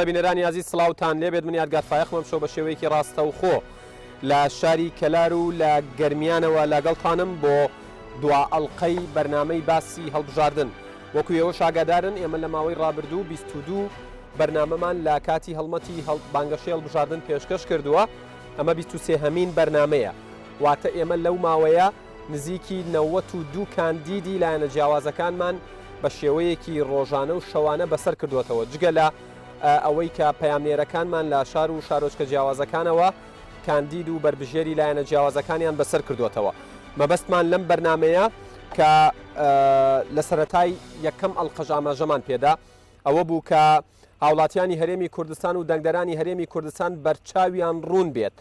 بەڵێ بینەرانی عزیز سڵاوتان لێبێت من یادگار فایەخمەم شەو بە شێوەیەکی ڕاستەوخۆ لە شاری کەلار و لە گەرمیانەوە لەگەڵتانم بۆ دوا ئەڵقەی بەرنامەی باسی هەڵبژاردن وەکو ئێوە شاگادارن ئێمە لە ماوەی ڕابردوو 22 بەرنامەمان لە کاتی هەڵمەتی بانگەشەی هەڵبژاردن پێشکەش کردووە ئەمە 23 هەمین بەرنامەیە واتە ئێمە لەو ماوەیە نزیکی 92 کاندیدی لایەنە جیاوازەکانمان بە شێوەیەکی ڕۆژانە و شەوانە بەسەر کردوێتەوە جگە لە ئەوەی کە پەیامنێرەکانمان لە شار و شارۆچکە جیاوازەکانەوە کاندید و بربژێری لایەنە جیاوازەکانیان بەسەر کردوێتەوە مەبەستمان لەم بەرنمەیە کە لە سەرەتای یەکەم ئەڵقەژامەژەمان پێدا ئەوە بوو کە هاوڵاتیانی هەرێمی کوردستان و دەنگدەرانی هەرێمی کوردستان بەرچاویان ڕوون بێت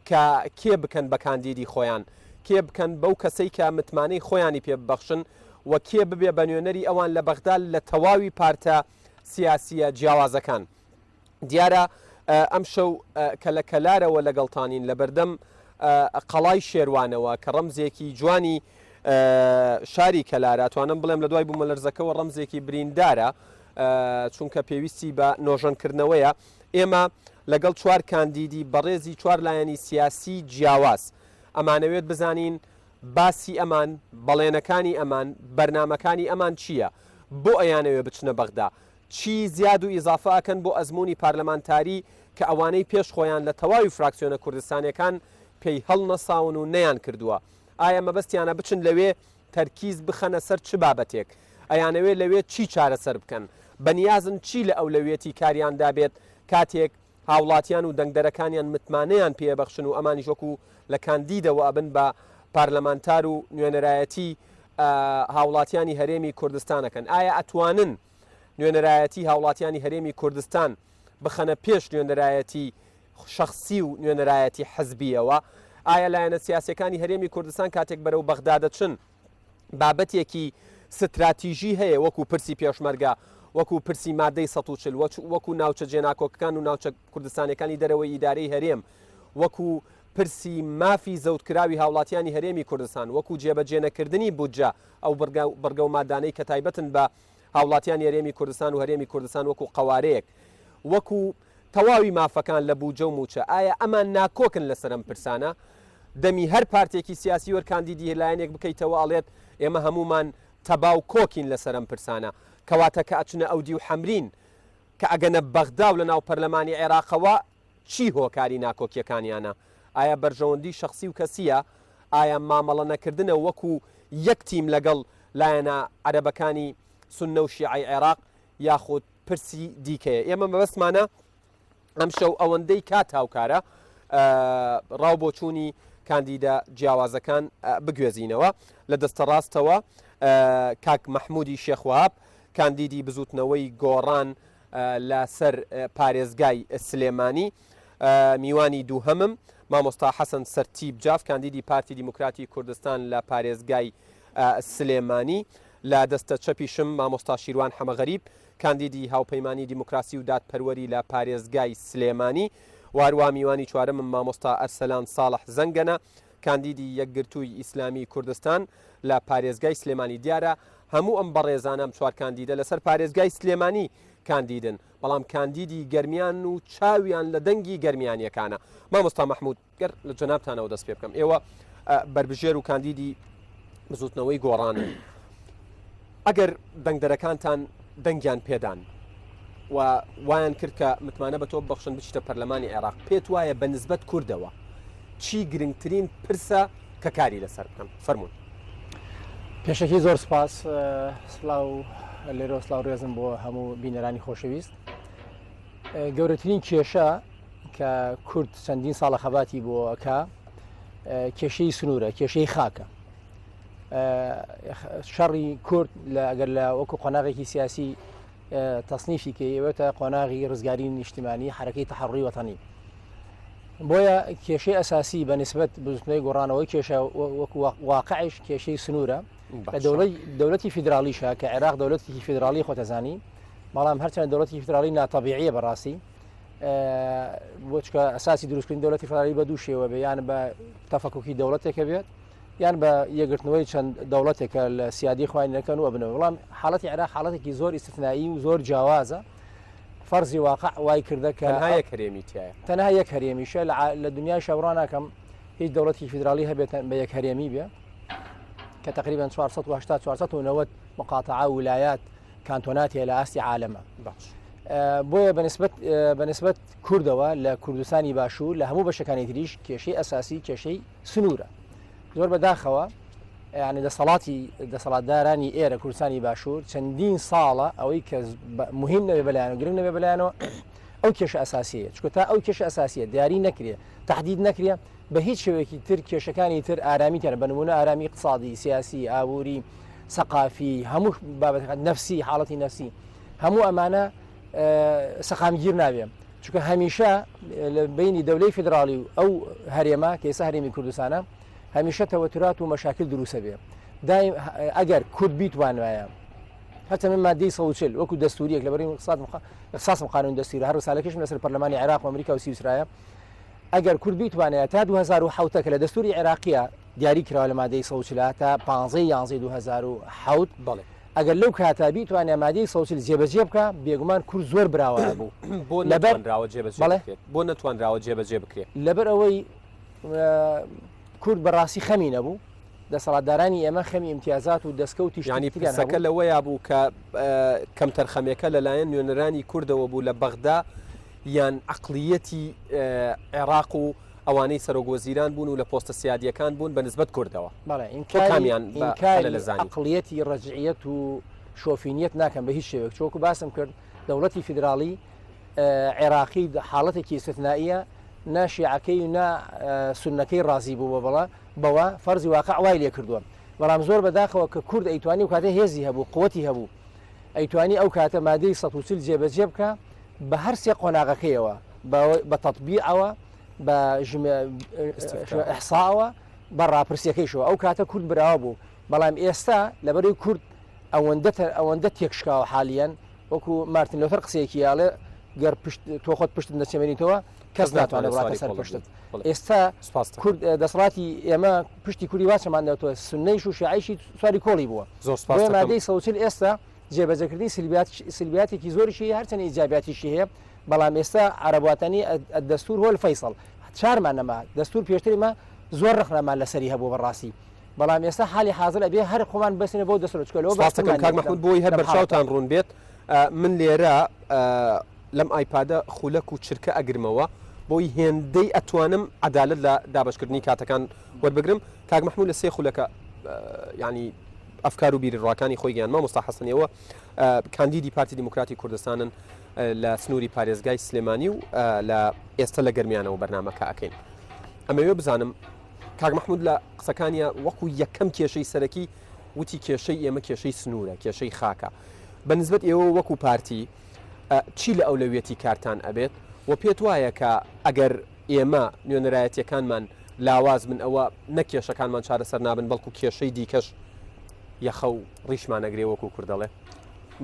کە کێ بکەن بە کاندیدی خۆیان کێ بکەن بەو کەسەی کە متمانەی خۆیانی پێ ببەخشن و کێ ببێ بە نوێنەری ئەوان لە بەغداد لە تەواوی پارتە سیاسیە جیاوازەکان دیارە ئەم شەو کە لە کەلارەوە لەگەڵتانین لە بەردەم قەڵای شێروانەوە کە ڕەمزێکی جوانی شاری کەلارە توانم بڵێم لە دوای بوومەلەرزەکەەوە ڕەمزێکی بریندارە چونکە پێویستی بە نۆژەنکردنەوەیە ئێمە لەگەڵ چوار کاندیدی بەڕێزی چوار لایەنی سیاسی جیاواز ئەمانەوێت بزانین باسی ئەمان بەڵێنەکانی ئەمان بەرنمەکانی ئەمان چییە بۆ ئەیانەوێ بچنە بەغدا چی زیاد و ئیزافەکەن بۆ ئەزمموی پارلەمانتاری کە ئەوانەی پێش خۆیان لە تەواوی فراکسیۆنە کوردستانیەکان پێی هەڵ نەساون و نەیان کردووە ئایا مەبەستیانە بچن لەوێ تەرکیز بخەنە سەر چ بابەتێک ئەیانەوێ لەوێ چی چارەسەر بکەن بەنیازن چی لە ئەولەوێتی کاریاندا بێت کاتێک هاوڵاتیان و دەنگدەرەکانیان متمانەیان پێبەخشن و ئەمانی ژۆکو لە کاندیدەوە ئەبن بە پارلەمانتار و نوێنەرایەتی هاوڵاتیانی هەرێمی کوردستانەکەن ئایا ئەتوانن نوێنەرایەتی هاوڵاتیانی هەرێمی کوردستان بخەنە پێش نوێنەرایەتی شخصی و نوێنەرایەتی حەزبیەوە ئایا لایەنە سیاسەکانی هەرێمی کوردستان کاتێک بەرەو بەغدا دەچن بابەتێکی ستراتیژی هەیە وەکو پرسی پێشمەرگە وەکو پرسی مادەی 140 وەکو ناوچە جێناکۆکەکان و ناوچە کوردستانەکانی دەرەوەی ئیدارەی هەرێم وەکو پرسی مافی زەوتکراوی هاوڵاتیانی هەرێمی کوردستان وەکو جێبەجێنەکردنی بودجە ئەو بەرگە و مادانەی کە تایبەتن بە هاوڵاتیان هەرێمی کوردستان و هەرێمی کوردستان وەکو قوارەیەک وەکو تەواوی مافەکان لە بوجە و موچە ئایا ئەمان ناکۆکن لەسەرم پرسانە دەمی هەر پارتێکی سیاسی وەرکاندیدی لایەنێک بکەیتەوە ئەڵێت ئێمە هەمومان تەباو کۆکین لەسەرم پرسانە کەواتە کە ئەچنە ئەودی و حەمرین کە ئەگەنە بەغدا و لە ناو پەرلەمانی عێراقەوە چی هۆکاری ناکۆکیەکانیانە ئایا بەرژەوەندی شخصی و کەسیە ئایا مامەڵە نەکردنە وەکو یەک تیم لەگەڵ لایەنە عەرەبەکانی سونە و شیعەی عێراق یاخود پرسی دیکەیە ئێمە مەبەستمانە ئەم شەو ئەوەندەی کات هاوکارە ڕاو بۆ چوونی کاندیدە جیاوازەکان بگوێزینەوە لە دەستە ڕاستەوە کاک مەحمودی شێخواب کاندیدی بزوتنەوەی گۆڕان لەسەر پارێزگای سلێمانی میوانی دووهەمم مامۆستا حەسەن سەرتیب جاف کاندیدی پارتی دیموکراتی کوردستان لە پارێزگای سلێمانی لە دەستە چەپیشم مامۆستا شیروان حەمەغەریب کاندیدی هاوپەیمانی دیموکراسی و دادپەروەری لە پارێزگای سلێمانی وارووا میوانی چوارەمم مامۆستا ئەرسەلان ساڵح زەنگەنە کاندیدی یەکگرتووی ئیسلامی کوردستان لە پارێزگای سلێمانی دیارە هەموو ئەم بەڕێزانم چوار کاندیدە لەسەر پارێزگای سلێمانی کاندیدن بەڵام کاندیدی گەرمیان و چاویان لە دەنگی گەرمیانیەکانە مامۆستا مەحمود گەر لە جەنابتانەوە دەست پێ بکەم ئێوە بربژێر و کاندیدی بزوتنەوەی گۆڕانن ئەگەر دەنگدەرەکانتان دەنگیان پێدان و وایان کرد کە متمانە بە تۆ بەخشن بچیتە پەرلەمانی عێراق پێت وایە بە نسبەت کوردەوە چی گرنگترین پرسە کە کاری لەسەر بکەم فەرموون پێشەکی زۆر سپاس سلااو لێرە سلااو ڕێزم بۆ هەموو بینەرانی خۆشەویست گەورەترین کێشە کە کورد چەندین ساڵە خەباتی بۆکە کێشەی سنوورە کێشەی خاکە شەڕی کورد ئەگەر لە وەکو قۆناغێکی سیاسی تەصنیفی کە ئێوێتە قۆناغی ڕزگاری نیشتیمانی حرەکەی تەحەڕووی وەتەنی بۆیە کێشەی ئەساسی بە نسبەت بزوتنەوەی گۆڕانەوەی کێشە وەکو واقعش کێشەی سنوورە کە دەوڵەتی فیدراالیشە کە عێراق دەوڵەتێکی فیدراالی خۆتەزانی بەڵام هەرچەند دەوڵەتی فیدراالی ناتەبیعیە بەڕاستی بۆچکە ئەساسی دروستکردن دەوڵەتی فیدراالی بە دوو شێوە بێ یان بە تەفەکوکی دەوڵەتێکە بێت یان بە یەگرتنەوەی چەند دەوڵەتێکە لە سیادی خوێنەکەن و بنەوە بەڵام حاڵەتی عێراق حاڵەتێکی زۆر ئیستثنایی و زۆر جیاوازە فەرزی واقع وای کردە کە هەیە کەرێمی تایە تەنها یەک هەرێمیشە لە دنیای شەوڕاناکەم هیچ دەوڵەتی فیدرالی هەبێت بە یەک هەرێمی بێ کە تقریبا 490 مقاطعە ویلایات کانتۆناتیە لە ئاستی عالەمە بۆیە بەنسبەت کوردەوە لە کوردستانی باشوور لە هەموو بەشەکانی تریش کێشەی ئەساسی کێشەی سنوورە زۆر بەداخەوە یعنی دەسەڵاتدارانی ئێرە کوردستانی باشوور چەندین ساڵە ئەوەی کە مهم نەبێ بەلایەن و گرنگ نەبێ بەلایەنەوە ئەو کێشە ئەساسیە چکە تا ئەو کێشە ئەساسیە دیاری نەکرێ تهدید نەکرێ بە هیچ شێوەیەکی تر کێشەکانی تر ئارامی تێنە بە نمونە ئارامی اقتصادی سیاسی ئابووری سەقافی هەموو بابەتەکان نەفسی حاڵەتی نەفسی هەموو ئەمانە سەقامگیر نابێ چونکە هەمیشە لە بینی دەولەی فیدرالی و ئەو هەرێمە کە ئێستا هەرێمی کوردستانە هەمیشە تەوەترات و مەشاکل دروسە بێ دایم ئەگەر کورد بیتوانایە هەرچەند من مادەی 140 وەکو دەستوریەک لە بەری اختصاص قانون دەستوری هەر ساڵێکیشم لەسەر پەرلەمانی عێراق و ئەمریکا و سویسرایە ئەگەر کورد بیتوانێت تا 2007 کە لە دەستوری عێراقیە دیاری کراوە لە مادەی 140 تا 15/11/2007 بەڵێ ئەگەر لەو کاتا بیتوانێت مادەی 140 جێبەجێ بکە بێگومان کورد زۆر براوە بوو بۆ نەتوانراوە جێبەجێ بۆ نەتوانراوە جێبەجێ بکرێت لەبەر ئەوەی کورد بەڕاستی خەمی نەبوو دەسەڵاتدارانی ئێمە خەمی امتیازات و دەستکەوتی ینی پرسەکە لەوەیە بوو کە کەم تەرخەمەکە لەلایەن نوێنەرانی کوردەوە بوو لە بەغدا یان عقلیەتی عێراق و ئەوانەی سەرۆگۆزیران بوون و لە پۆستە سیادیەکان بوون بە نسبەت کوردەوە عقلیەتی ڕەجعیەت و شۆفینیت ناکەم بە هیچ شێوەیەک چۆکو باسم کرد دەوڵەتی فیدرالی عێراقی حاڵەتێکی استثنائیە ناشیعەکەی و نا سونەکەی ڕازی بوو بەڵە بەوە فەرزی واقع وای لێ کردووە بەڵام زۆر بەداخەوە کە کورد ئەیتوانی و کاتە هێزی هەبوو قوەتی هەبوو ئەیتوانی ئەو کاتە مادەی 140 جێبەجێ بکە بە هەر سێ قۆناغەکەیەوە بە تەطبیعەوە بە ئەحساوە بە ڕاپرسیەکەیشەوە ئەو کاتە کورد براوە بوو بەڵام ئێستا لەبەرەوەی کورد ئەوەندە تێکشکاوە حالیان وەکو مارتین لۆتەر قسەیەکی یاڵێ گەر تۆ خۆت پشت دەچێنیتەوە کەس ناتوانێت بڵاتە سەر پشتت ئێستا کورد دەسەڵاتی ئێمە پشتی کوردی واچەماندەوە سنەیش و شیعیشی سواری کۆڵی بووە بۆیە مادەی 140 ئێستا جێبەجێکردنی سلبیاتێکی زۆریشی هەرچەند ئیجابیاتیشی هەیە بەڵام ئێستا عەرەبواتنی دەستور هۆ فەیسەڵ چارمان نەما دەستور پێشتری مە زۆر ڕخنەمان لەسەری هەبوو بەڕاستی بەڵام ئێستا حالی حاضر ئەبێ هەر خۆمان بەسنە بۆ دەستورچکەلەوە کاک مەحموود بۆی هەر بەرچاوتان ڕوون بێت من لێرە لەم ئایپادە خولەک و چرکە ئەگرمەوە بۆی هێندەی ئەتوانم عەدالەت لە دابەشکردنی کاتەکان وەربگرم کاک مەحموود لە سێ خولەکە ینی ئەفکار و بیری ڕاکانی خۆی گیانمە مۆستا حەسەنیەوە کاندیدی پارتی دیموکراتی کوردستانن لە سنووری پارێزگای سلێمانی و لە ئێستا لە گەرمیانەوە بەرنامەکە ئەکەین ئەمەوێ بزانم کاک مەحموود لە قسەکانیە وەکو یەکەم کێشەی سەرەکی وتی کێشەی ئێمە کێشەی سنوورە کێشەی خاکە بەنسبەت ئێوە وەکو پارتی چی لە ئەولەویەتی کارتان ئەبێت و پێت وایە کە ئەگەر ئێمە نوێنەرایەتیەکانمان لاواز من ئەوە نەکێشەکانمان چارەسەر نابن بەڵکو کێشەی دیکەش یەخە و ڕیشمانەگرێ وەکو کوردەڵێ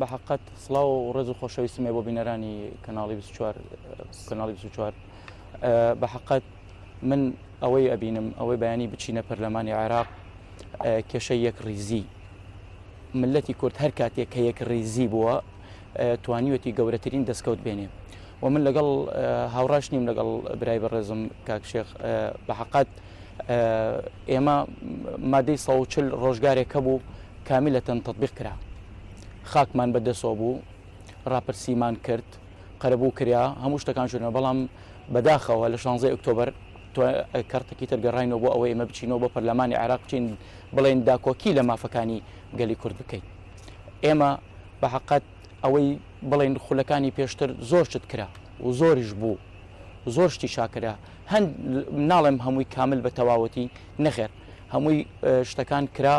بە حقت سڵاو و ڕێز و خۆشەویستمێ بۆ بینەرانی کەناڵی 24 بە حقت من ئەوەی ئەبینم ئەوەی بەیانی بچینە پەرلەمانی عێراق کێشەی یەک ڕیزی ملەتی کورد هەر کاتێک کە یەک ڕیزی بووە توانیوەتی گەورەترین دەستکەوت بێنێ و من لەگەڵ هاوڕاش نیم لەگەڵ برای بەڕێزم کاکشێخ بە حقت ئێمە مادەی 140 ڕۆژگارێک هەبوو کامیلەتەن تەطبیق کرا خاکمان بەدەستەوە بوو ڕاپرسیمان کرد قەرەبوو کریا هەموو شتەکان شوێنەوە بەڵام بەداخەوە لە 16 ئۆکتۆبەر کارتێکی تەرگەڕاینەوە بۆ ئەوەی ئێمە بچینەوە بۆ پەرلەمانی عێراق بچین بڵێن داکۆکی لە مافەکانی گەلی کورد بکەین ئێمە بە حقت ئەوەی بڵێن خولەکانی پێشتر زۆر شت کرا و زۆریش بوو زۆر شتی شاکرا هەند ناڵێم هەمووی کامل بە تەواوەتی نەخێر هەمووی شتەکان کرا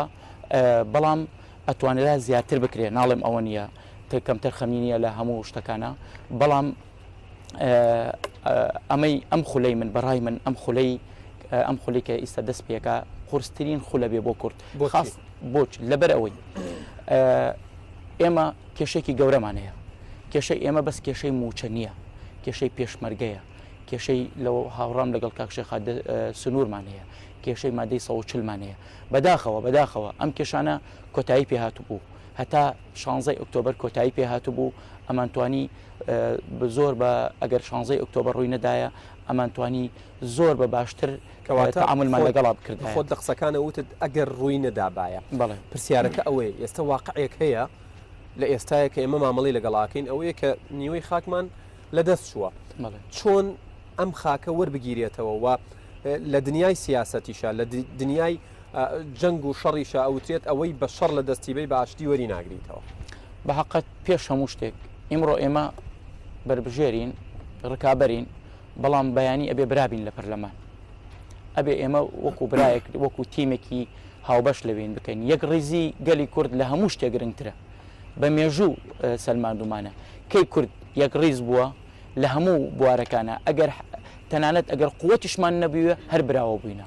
بەڵام ئەتوانێت زیاتر بکرێ ناڵێم ئەوە نییە کەم تەرخەمینیە لە هەموو شتەکانە بەڵام ئەم خولەی من بەڕای من ئەم خولەی کە ئیستا دەست پێەکە قورسترین خولە بێ بۆ کورد بۆچ لەبەر ئەوەی ئێمە کێشێکی گەورەمان هەیە کێشەی ئێمە بەس کێشەی موچە نییە کێشەی پێشمەرگەیە کێشەی لەو هاوڕام لەگەڵ کاکشێخا سنوورمان هەیە کێشەی مادەی 140مان هەیە بەداخەوە ئەم کێشانە کۆتایی پێهاتوو بوو هەتا 16 ئۆکتۆبر کۆتایی پێ هاتوبوو ئەمانتوانی زۆر بە ئەگەر 16 ئۆکتۆبر ڕووی نەدایە ئەمانتوانی زۆر بە باشتر تعاملمان لەگەڵا بکرد خۆت لە قسەکانە وتت ئەگەر ڕووی نەدابایە بەڵێ پرسیارەکە ئەوەیە ئێستا واقعەیەک هەیە لە ئێستاە کە ئێمە مامەڵی لەگەڵاکەین ئەوەیە کە نیوەی خاکمان لەدەست چووە چۆن ئەم خاکە وەربگیرێتەوە و لە دنیای سیاسەتیشە لە دنیای جەنگ و شەڕیشە ئەوترێت ئەوەی بە شەڕ لە دەستیبەی باشتی وەری ناگریتەوە بە حقت پێش هەموو شتێک ئیمڕۆ ئێمە بربژێرین ڕکابەرین بەڵام بەیانی ئەبێ برابین لە پەرلەمان ئەبێ ئێمە وەکو برایەک وەکو تیمێکی هاوبەش لەوێن بکەین یەک ڕیزی گەلی کورد لە هەموو شتێک گرنگترە بە مێژوو سەلماندومانە کەی کورد یەک ڕیز بووە لە هەموو بوارەکانە ئەگەر تەنانەت ئەگەر قووەتیشمان نەبووە هەر براوە بووینە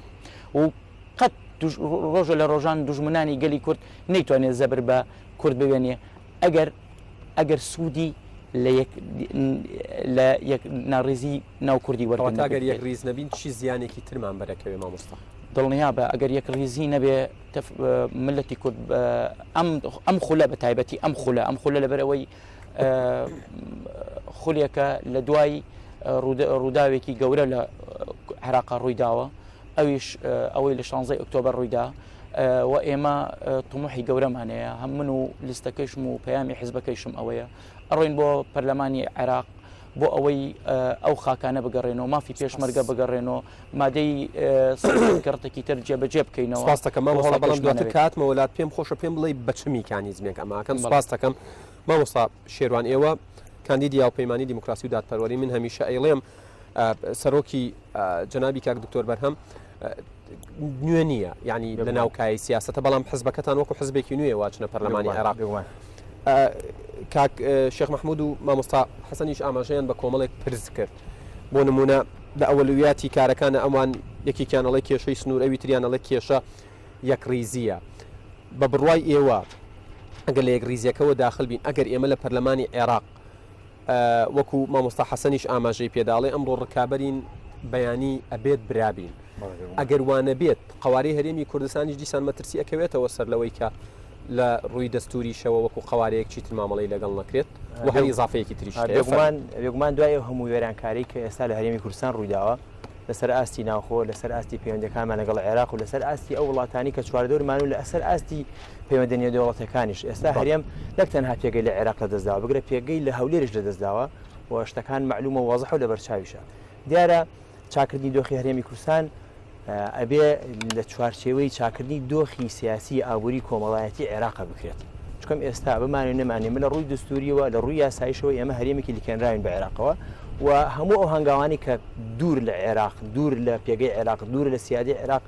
و قەت ڕۆژە لە ڕۆژان دوژمنانی گەلی کورد نەیتوانێت زەبر بە کورد بوێنێ ئەگەر سوودی لە یەک ناڕێزی ناو کوردی وەرگەر یەک ڕیز نەبین چی زیانێکی ترمان بەرەکەوێ مامۆستا دڵنیا بە ئەگەر یەک ڕیزی نەبێ ملەتی کورد ئەم خولە بە تایبەتی ئەم خولە لەبەرەوەی خولێکە لە دوای ڕووداوێکی گەورە لە عێراق ڕوویداوە ئەوەی لە 16 ئۆکتۆبر ڕوویدا و ئێمە تموحی گەورەمانەیە هەم من و لیستەکەیشم و پەیامی حیزبەکەیشم ئەوەیە ئەڕۆین بۆ پەرلەمانی عێراق بۆ ئەوەی ئەو خاکانە بگەڕێنەوە مافی پێشمەرگە بگەڕێنەوە مادەی کەڕتێکی تر جێبەجێ بکەینەوە سپاس دەکەم مامۆستا بەڵام دواتر کاتمە وڵات پێم خۆشە پێم بڵێ بە چ میکانیزمێک ئەماکەم سپاس دەکەم مامۆستا شێروان ئێوە کاندیدی یاوپەیمانی دیموکراسی و دادپەروەری من هەمیشە ئەیڵێم سەرۆکی جەنابی کاک دکتۆر بەرهەم نوێ نییە ینی لە ناوکای سیاسەتە بەڵام حزبەکەتان وەکو حزبێکی نوێ واچنە پەرلەمانی عێراق کاک شێخ محمود و مامۆستا حەسەنیش ئاماژەیان بە کۆمەڵێک پرس کرد بۆ نمونە لە ئەوەلویاتی کارەکانە ئەوان یەکێکیانەڵی کێشەی سنوور ئەوی تریانەڵی کێشە یەک ڕیزیە بە بڕوای ئێوە ئەگەر لە یەک ریزیەکەەوە داخل بین ئەگەر ئێمە لە پەرلەمانی عێراق وەکو مامۆستا حەسەنیش ئاماژەی پێداڵێ ئەمڕۆ ڕکابەرین بەیانی ئەبێت برابین ئەگەر وانە بێت قوارەی هەرێمی کوردستانیش دیسان مەترسی ئەکەوێتەوە سەر لەوەی کە لە ڕووی دەستوریشەوە وەکو قوارەیەک چیتر مامەڵی لەگەڵ نەکرێت و هەری ئیزافەیەکی تریش بێگومان دوای هەموو وێرانکاری کە ئێستا لە هەرێمی کوردستان ڕوویداوە لەسەر ئاستی ناوخۆ لەسەر ئاستی پەیوەندەکانمان لەگەڵ عێراق و لەسەر ئاستی ئەو وڵاتانی کە چواردەورمان و لە ئەسەر ئاستی پەیوەندە نێودەوڵەتەکانیش ئێستا هەرێم نەک تەنها پێگەی لە عێراق لەدەستداوە بگرە پێگەی لە هەولێرش لەدەستداوە و شتەکان معلومە وەزەح و لەبەرچاویشە دیارە چاکردنی دۆخی هەرێمی کوردستان ئەبێ لە چوارچێوەی چاکردنی دۆخی سیاسی ئابووری کۆمەڵایەتی عێراق بکرێت چکەم ئێستا بمانێ نەمانێ لە ڕووی دستوریەوە لە ڕووی یاسایشەوە ئێمە هەرێمێکی لیکێنراوین بە عێراقەوە و هەموو ئەو هەنگاوانی کە دوور لە عێراق دوور لە پێگەی عێراق دوور لە سیادی عێراق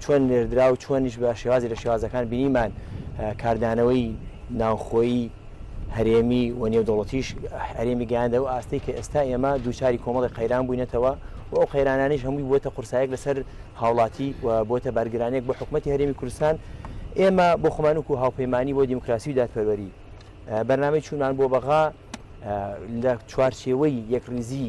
چۆن نێردرا و چۆنیش بە شێوازی لە شێوازەکان بینیمان کاردانەوەی ناوخۆیی هەرێمی و نێودەوڵەتیش هەرێمی گەیاندە و ئاستی کە ئێستا ئێمە دووچاری کۆمەڵی قەیران بووینەتەوە و ئەو قەیرانانیش هەمووی بۆتە قورسایەک لەسەر هاوڵاتی و بۆتە بارگرانێک بۆ حکوومەتی هەرێمی کوردستان ئێمە بۆ خۆمانوک و هاوپەیمانی بۆ دیموکراسی و دادپەروەری بەرنامەی چوونمان بۆ بەغا لە چوارچێوەی یەکریزی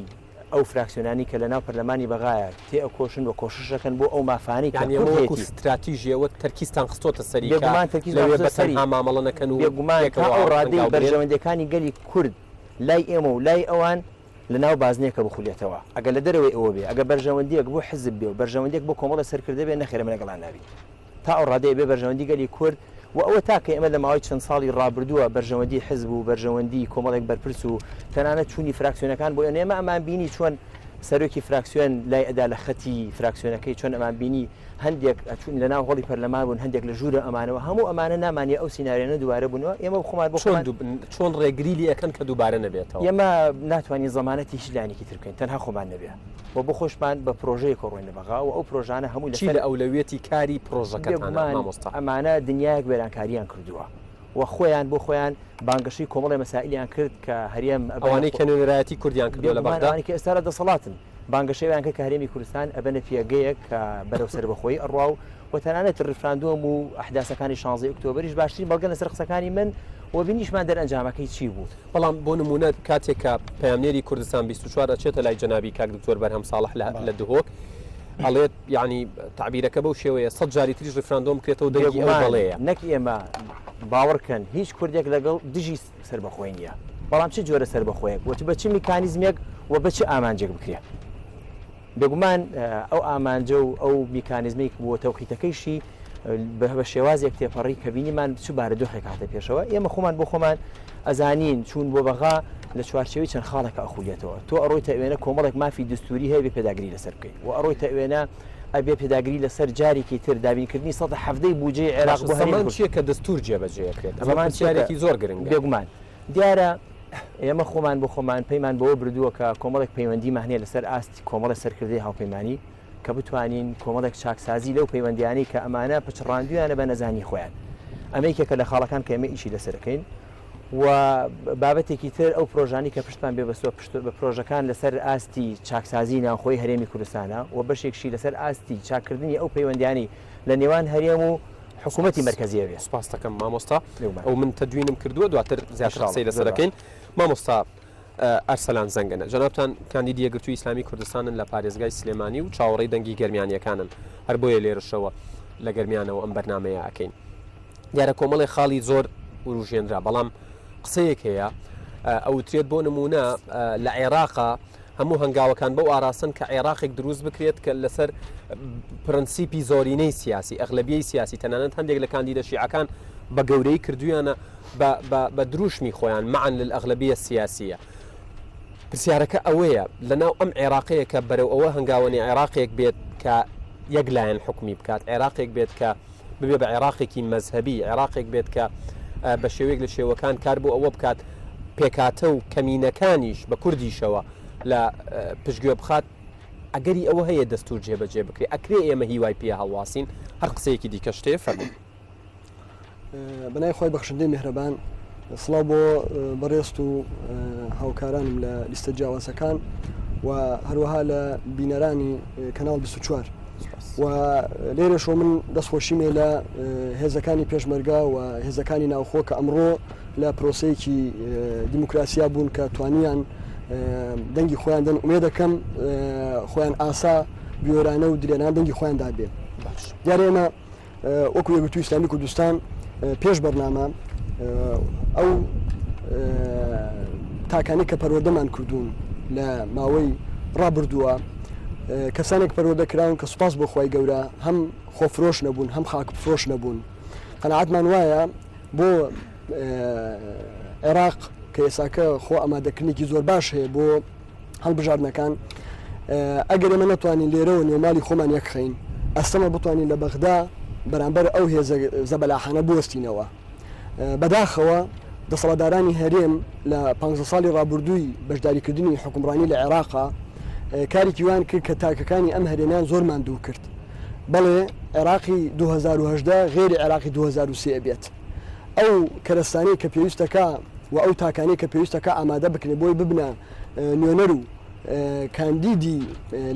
ئەو فراکسیۆنانی کە لە ناو پەرلەمانی بەغایە تێ ئەو کۆشن بە کۆششەکەن بۆ ئەو مافانی کە استراتیژیەوە تەرکیستان خستۆتە سەری مامەڵەکەن و بێگومان ئەو ڕادەی بەرژەوەندەکانی گەلی کورد لای ئێمە و لای ئەوان لە ناو بازنێکە بخولێتەوە ئەگەر لە دەرەوەی ئەوە بێ ئەگە بەرژەوەندیەک بۆ حزب بێ و بەرژەوەندێک بۆ کۆمەڵە سەرکردە بێ نەخێرە لەگەڵان نابی تا ئەو ڕادەیە بێ بەرژەوەندی گەلی کورد و ئەوە تاکە ئێمە لە ماوەی چەند ساڵی ڕابردووە بەرژەوەندی حزب و بەرژەوەندی کۆمەڵێک بەرپرس و تەنانەت چوونی فراکسیۆنەکان بۆ ئێمە ئەمان بینی چۆن سەرۆکی فراکسیۆن لای ئەدا لە خەتی فراکسیۆنەکەی چۆن ئەمان بینی هەندێک چون لە ناو هەڵی پەرلەمان بوون هەندێک لە ژوورە ئەمانەوە هەموو ئەمانە نامانێ ئەو سینارێنە دووارە بوونەوە ئێمە بخۆمان بۆ چۆن ڕێگریلی ئەەکەن کە دووبارە نەبێتەوە ئێمە ناتوانین زەمانەتی هیچلانێکی تر بکەین تەنها خۆمان نەبێ بۆ بۆ خۆشمان بە پرۆژەیە کۆڕۆینە بەغا و ئەو پرۆژانە هەموو لە ئەولەوێتی کاری پرۆژەکەتان مامۆستا ئەمانە دنیایەک وێرانکاریان کردووە و خۆیان بۆ خۆیان بانگەشەی کۆمەڵی مەسائلیان کرد کە هەرێم ئەوانەی کە نوێنەرایەتی کوردیان کردووە لە بەغداد کە ئێستا لە دەسەڵاتن بانگەشەیان کرد کە هەرێمی کوردستان ئەبەنە پێگەیەک کە بەرەو سەربەخۆیی ئەڕوا و تەنانەت ڕفراندۆم و ئەحداسەکانی 16 ئۆکتۆبەریش باشترین بەڵگە لەسەر قسەکانی من و بینیشمان دەرئەنجامەکەی چی بوو بەڵام بۆ نمونە کاتێک کە پەیامنێری کوردستان 24 ئەچێتە لای جەنابی کاک دکتۆر بەرهەم ساڵح لە دهۆک ئەڵێت یعنی تعبیرەکە بەو شێوەیە 100 جاری تریش ڕفراندۆم بکرێتەوە دەنگی ئەو بەڵەیە نەک ئێمە باوەڕکەن هیچ کوردێک لەگەڵ دژی سربەخۆی نییە بەڵام چه جۆرە سربەخۆیەک وتی بە چ میکانیزمێک و بە چه ئامانجێک بکرێ بێگومان ئەو ئامانجە و ئەو میکانیزمێک بۆ تەوقیتەکەیشی بە شێوازێک تێپەڕی کە بینیمان چ بارەدۆخێک هاتە پێشەوە ئێمە خۆمان بۆ خۆمان ئەزانین چوون بۆ بەغا لە چوارچەوەی چەند خاڵێک ئەخولێتەوە تۆ ئەڕۆی تا ئێوێنە کۆمەڵێک مافی دستوری هەیە بێ پێداگری لەسەر بکەیت و ئەڕۆی تا ئێوێنە ئەبێ پێداگری لەسەر جارێکی تر دابینکردنی 170 بودجێ عێراق بۆ هەمان چیە کە دەستور جێبەجێکرێت ئەمان چارێکی زۆر گرنگ بێگومان دیارە ئێمە خۆمان بۆ خۆمان پەیمان بەوە بردووە کە کۆمەڵێک پەیوەندیمان هەیە لەسەر ئاستی کۆمەڵە سەرکردی هاوپەیمانی کە بتوانین کۆمەڵێک چاکسازی لەو پەیوەندیانی کە ئەمانە پچڕاندویانە بە نەزانی خۆیان ئەمریکەکە لە خاڵەکان کە ئێمە ئیشی لەسەرەکەین و بابەتێکی تر ئەو پرۆژانی کە پشتمان بێبەستوە بە پرۆژەکان لەسەر ئاستی چاکسازی ناوخۆی هەرێمی کوردستانە و بەشێکشی لەسەر ئاستی چاکردنی ئەو پەیوەندیانی لە نێوان هەرێم و حکوومەتی مرکزیە بێ سپاس دەکەم مامۆستا ئەو من تەدوینم کردووە دواتر زیاتر قسەی لەسەرەکەین مامۆستا ئەرسەلان زەنگەنە جەنابتان کاندیدی یەکگرتووی ئیسلامی کوردستانن لە پارێزگای سلێمانی و چاوەڕێی دەنگی گەرمیانیەکانن هەر بۆیە لێرەشەوە لە گەرمیانەوە ئەم بەرنامەیە ئەکەین دیارە کۆمەڵی خاڵی زۆر وروژێنرا بەڵام قسەیەک هەیە ئەوترێت بۆ نمونە لە عێراقا هەموو هەنگاوەکان بەو ئاراستن کە عێراقێک دروست بکرێت کە لەسەر پرەنسیپی زۆرینەی سیاسی ئەغلبیەی سیاسی تەنانەت هەندێک لە کاندیدە شیعەکان بە گەورەی کردویانە بە دروشمی خۆیان معن للأغلبیە سیاسیە پرسیارەکە ئەوەیە لەناو ئەم عێراقەیە کە بەرەو ئەوە هەنگاوەنی عێراقێک بێت کە یەک لایەن حکومی بکات عێراقێک بێت کە ببێ بە عێراقێکی مەذهبی عێراقێک بێت کە بە شێوەیەک لە شێوەکان کار بۆ ئەوە بکات پێکاتە و کەمینەکانیش بە کوردیشەوە لە پشتگوێ بخات ئەگەری ئەوە هەیە دەستور جێبەجێ بکرێت ئەکرێ ئێمە هیوای پێ هەڵواسین هەر قسەیەکی دیکە شتێ فەرموو بەنای خۆی بەخشندەی میهرەبان سڵاو بۆ بەڕێست و هاوکارانم لە لیستە جیاوازەکان و هەروەها لە بینەرانی کەناڵ 24 و لێرەشۆ من دەستخۆشیمێ لە هێزەکانی پێشمەرگا و هێزەکانی ناوخۆ کە ئەمڕۆ لە پرۆسەیەکی دیموکراسیا بوون کە توانیان دەنگی خۆیان دەن ئومێ دەکەم خۆیان ئاسا بیۆرانە و درێنان دەنگی خۆیان دابێ دیارە ئێمە وەکو یەکگرتووی ئیسلامی کوردستان پێش بەرنامە ئەو تاکانی کە پەروەردەمان کردوون لە ماوەی ڕابردووە کەسانێک پەروەردەکراون کە سوپاس بۆ خۆی گەورە هەم خۆفرۆش نەبوون هەم خاکفرۆش نەبوون قەناعەتمان وایە بۆ عێراق کە ئێساکە خۆ ئامادەکردنێکی زۆر باش هەیە بۆ هەڵبژاردنەکان ئەگەر ئێمە نەتوانین لێرەوە نێومالی خۆمان یەکخەین ئەستەمە بتوانین لە بەغدا بەرامبەر ئەو هێزە زەبەلاحانە بوەستینەوە بەداخەوە دەسەڵاتدارانی هەرێم لە 5 ساڵی ڕابردووی بەشداریکردنی حکومڕانی لە عێراقا کارێکی وان کرد کە تاکەکانی ئەم هەرێمیان زۆرمان دوو کرد بەڵێ عێراقی 2010 غێری عێراقی 2023 بێت ئەو کەرەستانەی کە پێویستەکە و ئەو تاکانەی کە پێویستەکە ئامادە بکرێت بۆی ببنە نوێنەر و کاندیدی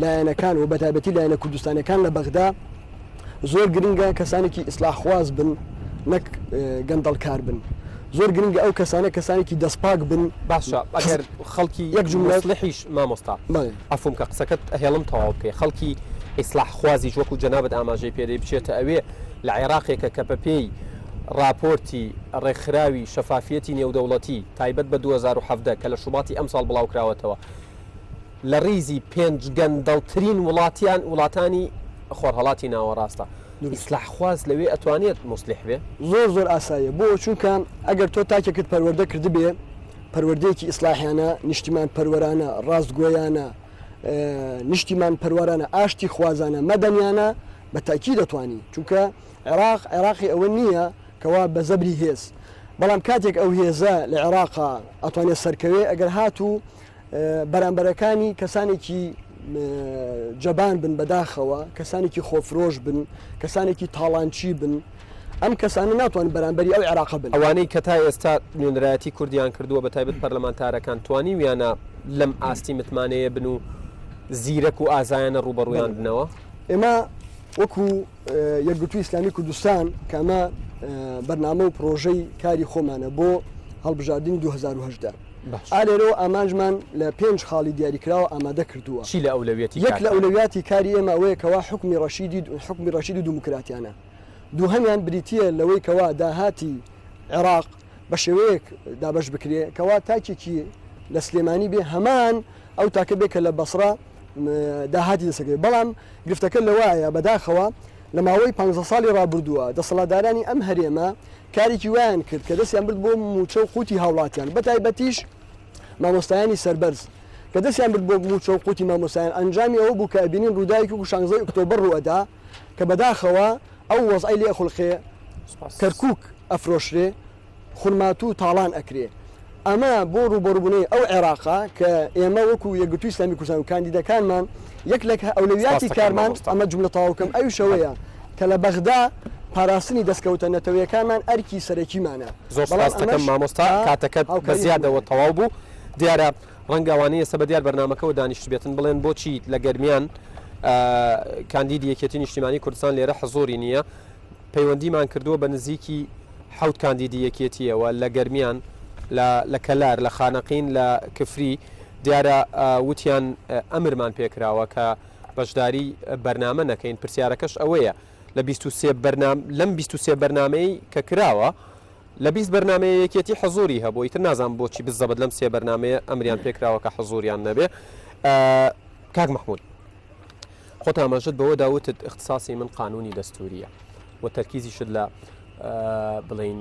لایەنەکان و بەتایبەتی لایەنە کوردستانەکان لە بەغدا زۆر گرنگە کەسانێکی ئیسلاحخواز بن نەک گەندەڵکار بن زۆر گرنگە ئەو کەسانێکی دەستپاک بن باشە ئەگەر خەڵکی یەک جملەیش مامۆستا ئەفۆم کە قسەکەت هێڵم تەواو بکەی خەڵکی ئیسلاحخوازیش وەکو جەنابەت ئاماژەی پێدەی بچێتە ئەوێ لە عێراقێکە کە بەپێی راپۆرتی ڕێکخراوی شەفافیەتی نێودەوڵەتی تایبەت بە 2017 کە لە شوباتی ئەم ساڵ بڵاو کراوەتەوە لە ڕیزی 5 گەندەڵترین وڵاتانی خۆرهەڵاتی ناوەڕاستە ئیسلاحخواز لەوێ ئەتوانێت مصلح بێ زۆر ئاساییە بۆ چونکە ئەگەر تۆ تاکێکت پەروەردە کرد بێ پەروەردەیەکی ئیسلاحیانە نیشتیمان پەروەرانە ڕاستگۆیانە نیشتیمان پەروەرانە ئاشتی خوازانە مەدەنیانە بە تاکی دەتوانی چونکە عێراقی ئەوە نییە کەوا بە زەبری هێز بەڵام کاتێک ئەو هێزە لە عێراقا ئەتوانێت سەرکەوێ ئەگەر هاتوو بەرامبەرەکانی کەسانێکی جەبان بن بەداخەوە کەسانێکی خۆفرۆش بن کەسانێکی تاڵانچی بن ئەم کەسانە ناتوان بەرامبەری ئەو عێراق بن ئەوانەی کە تا ئێستا نوێنەرایەتی کوردیان کردووە بە تایبەت پەرلەمانتارەکان توانی ویانە لەم ئاستی متمانەیە بن و زیرەک و ئازایانە ڕوبەڕوویان بنەوە ئێمە وەکو یەکگرتووی ئیسلامی کوردستان کە ئەمە بەرنامە و پرۆژەی کاری خۆمانە بۆ هەڵبژاردننی 2010 ئالێرەوە ئامانجمان لە 5 خاڵی دیاریکراوە ئامادە کردووە چی لە ئەولەویەتی یەک لە ئەولەویاتی کاری ئێمە ئەوەیە کەوا حکمی ڕەشیدی و دیموکراتیانە دووهەمیان بریتیە لەوەی کەوا داهاتی عێراق بە شێوەیەک دابش بکرێ کەوا تاکێکی لە سلێمانی بێ هەمان ئەو تاکە بێ کە لە بەسرا داهاتی دەسەکەی بەڵام گرفتەکە لەوایە بەداخەوە لە ماوەی 15 ساڵی ڕابردووە دەسەڵاتدارانی ئەم هەرێمە کارێکی وایان کرد کە دەستیان برد بۆ موچە و قوتی هاوڵاتیان بەتایبەتیش مامۆستایانی سەربەرز کە دەستیان برد بۆ موچە و قوتی مامۆستایان ئەنجامی ئەوە بوو کە بینین ڕووداوێکی و 16 ئۆکتۆبەر ڕوەدا کە بەداخەوە ئەو وەزعی لێ خولقێ کەرکووک ئەفرۆشرێ خورمات و تاڵان ئەکرێ ئەمە بۆ ڕوبەڕووبوونەی ئەو عێراقا کە ئێمە وەکو یەکگرتووی ئیسلامی کوردستان و کاندیدەکانمان یەک لە ئەولویاتی کارمان ئەمە جملە تەواوکەم ئەو شەوەیە کە لە بەغدا پاراستنی دەستکەوتە نەتەوەیەکانمان ئەرکی سەرەکیمانە. زۆر سپاس دەکەم مامۆستا کاتەکەت بە زیادەوە تەواو بوو دیارە ڕەنگە ئەوانەیە ئێستا بە دیار بەرنامەکەەوە دانیشت بێتن بڵێن بۆچی لە گەرمیان کاندیدی یەکێتی نیشتیمانی کوردستان لێرە حزۆری نییە پەیوەندیمان کردووە بە نزیکی حوت کاندیدی یەکێتیەوە لە گەرمیان لە کەلار لە خانەقین لە کفری دیارە وتیان ئەمرمان پێکراوە کە بەشداری بەرنامە نەکەین پرسیارەکەش ئەوەیە لە 23 لەم 23 بەرنامەی کە کراوە لە 20 بەرنامەیە یەکێتی حزۆری هەبوو ئیتر نازانم بۆچی بزەبت لەم سێ بەرنامەیە ئەمریان پێکراوە کە حزۆریان نەبێ. کاک مەحموود خۆت ئاماژت بەوە داوتت اختصاسی من قانونی دەستوریە و تەرکیزی شت لە بڵین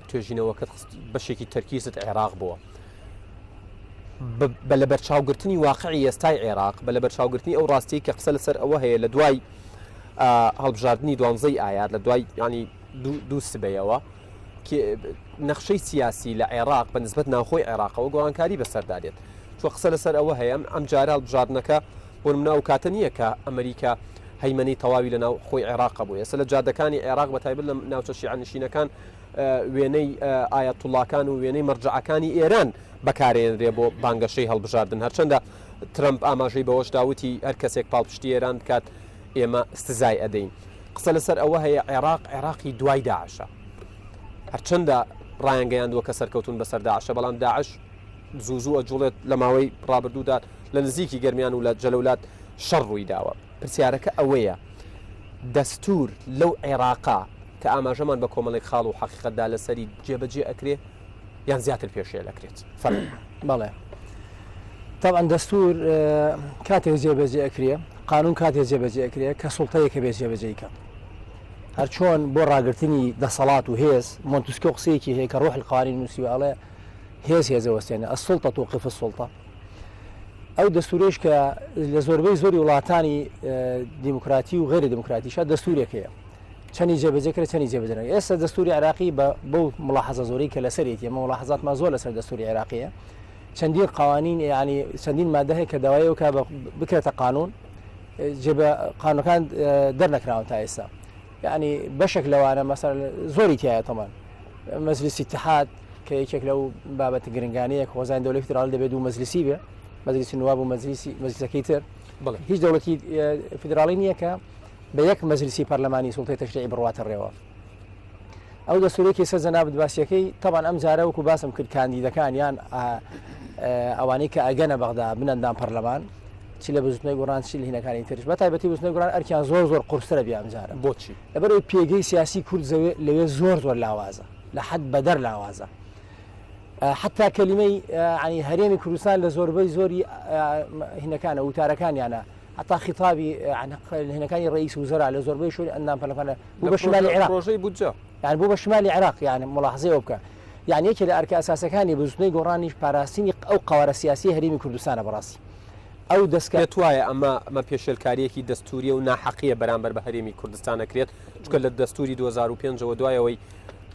توێژینەوەکەت بەشێکی تەرکیزت عێراق بووە بە لە بەرچاوگرتنی واقعی ئێستای عێراق بە لە بەرچاوگرتنی ئەو ڕاستی کە قسە لەسەر ئەوە هەیە لە دوای هەڵبژاردننی دوانزەی ئايات لە دوای ینی دوو سبەیەوە نەخشەی سیاسی لە عێراق بە نسبەت ناوخۆی عێراقەوە گۆڕانکاری بەسەردادێت چۆ قسە لەسەر ئەوە هەیە ئەم جارە هەڵبژاردنەکە بۆ نمونە ئەو کاتە نییە کە ئەمریکا هەیمەنی تەواوی لە ناو خۆی عێراق بوو ئێستا لە جادەکانی عێراق بەتایبەت لە ناوچە شیعەنشینەکان وێنەی ئایەتوڵاکان و وێنەی مەرجەعەکانی ئێران بەکارێنرێ بۆ بانگەشەی هەڵبژاردن هەرچەندە ترەمپ ئاماژەی بەوەش داوتی هەر کەسێک پاڵپشتی ئێران بکات ئێمە استزای ئەدەین قسە لەسەر ئەوە هەیە عێراقی دوای داعشە هەرچەندە ڕایانگەیاندووە کە سەرکەوتون بەسەر داعشە بەڵام داعش زوو ئەجوڵێت لە ماوەی ڕابردوودا لە نزیکی گەرمیان و لە جەلەولات شەڕ ڕووی داوە پرسیارەکە ئەوەیە دەستور لەو عێراقا کە ئاماژەمان بە کۆمەڵی خاڵ و حەقیقەتدا لەسەری جێبەجێ ئەکرێ یان زیاتر پێشێ لەکرێت بەڵێ طبعا دەستور کاتێک جێبەجێ ئەکرێ قانون کاتێک جێبەجێ ئەکرێ کە سوڵتەیەکە بێ جێبەجێیکە هەر چۆن بۆ ڕاگررتنی دەسەڵات و هێز مۆنتسکۆ قسەیەکی هەیە کە ڕۆح القوانین نووسیواڵێ هێز هێزەوەستێنە السلطة توقف السلطة ئەو دەستورێش کە لە زۆربەی زۆری وڵاتانی دیموکراتی و غێری دیموکراتیشە دەستورێکەیە چەندی جێبەجێکرێت چەندی جێبەجێنەوە ئێستا دەستوری عراقی بە ملاحەزە زۆری کە لەسەرێتی ئەمە ملاحەزاتمان زۆر لەسەر دەستوری عراقیە چەندین قوانین ینی چەندین مادە هەیە کە داوایەوە کە بکرێتە قانون قانونەکان دەرنەکراون تا ئێستا یعنی بەشێک لەوانە مەسەر زۆری تایە تەمان مەجلیسی اتحاد کە یەکێک لەو بابەتە گرنگانەیە کە وەزارەتی دەوڵەتی فیدراڵی دەبێت و مەجلیسی بێ مەجلیسی نواب و مەجلیسەکەی تر هیچ دەوڵەتی فیدراڵی نییە کە بە یەک مەجلیسی پەرلەمانی سوڵتەی تەشریعی بڕواتە ڕێوە ئەو دەستورێکی سەر جەناب باسیەکەی تەبان ئەم جارە وەکو باسم کرد کاندیدەکان یان ئەوانەی کە ئەگەنە بەغدا بنەندان پەرلەمان چی لە بزوتنەوەی گۆڕان چی لە هینەکانی ترش بە تایبەتی بزوتنەوەی گۆڕان ئەرکیان زۆر قورسرە بێ ئەم جارە بۆچی لەبەرەوەی پێگەی سیاسی کورد لەوێ زۆر لاوازە لە حەد بەدەر لاوازە حتا کەلیمەی ینی هەرێمی کوردستان لە زۆربەی زۆری هینەکانە وتارەکانیانە حتا خیتابی هینەکانی ڕئیس وزەرا لە زۆربەی شوێنی ئەندام پەرلەمانە بوو بە شمالی عێراق پرۆژەی بودجە یان بوو بە شمالی عێراق یعنی ملاحظەیەوە بکە یعنی یەکێ لە ئەرکە ئەساسەکانی بزوتنەوەی گۆڕانیش پاراستنی ئەو قەوارە سیاسی هەرێمی کوردستانە بەڕاستی ئەو دەستکات وایە ئەمە پێشێلکاریەکی دەستوریە و ناحەقیە بەرامبەر بە هەرێمی کوردستان نەکرێت چکە لە دەستوری 2005ەوە دوایەوەی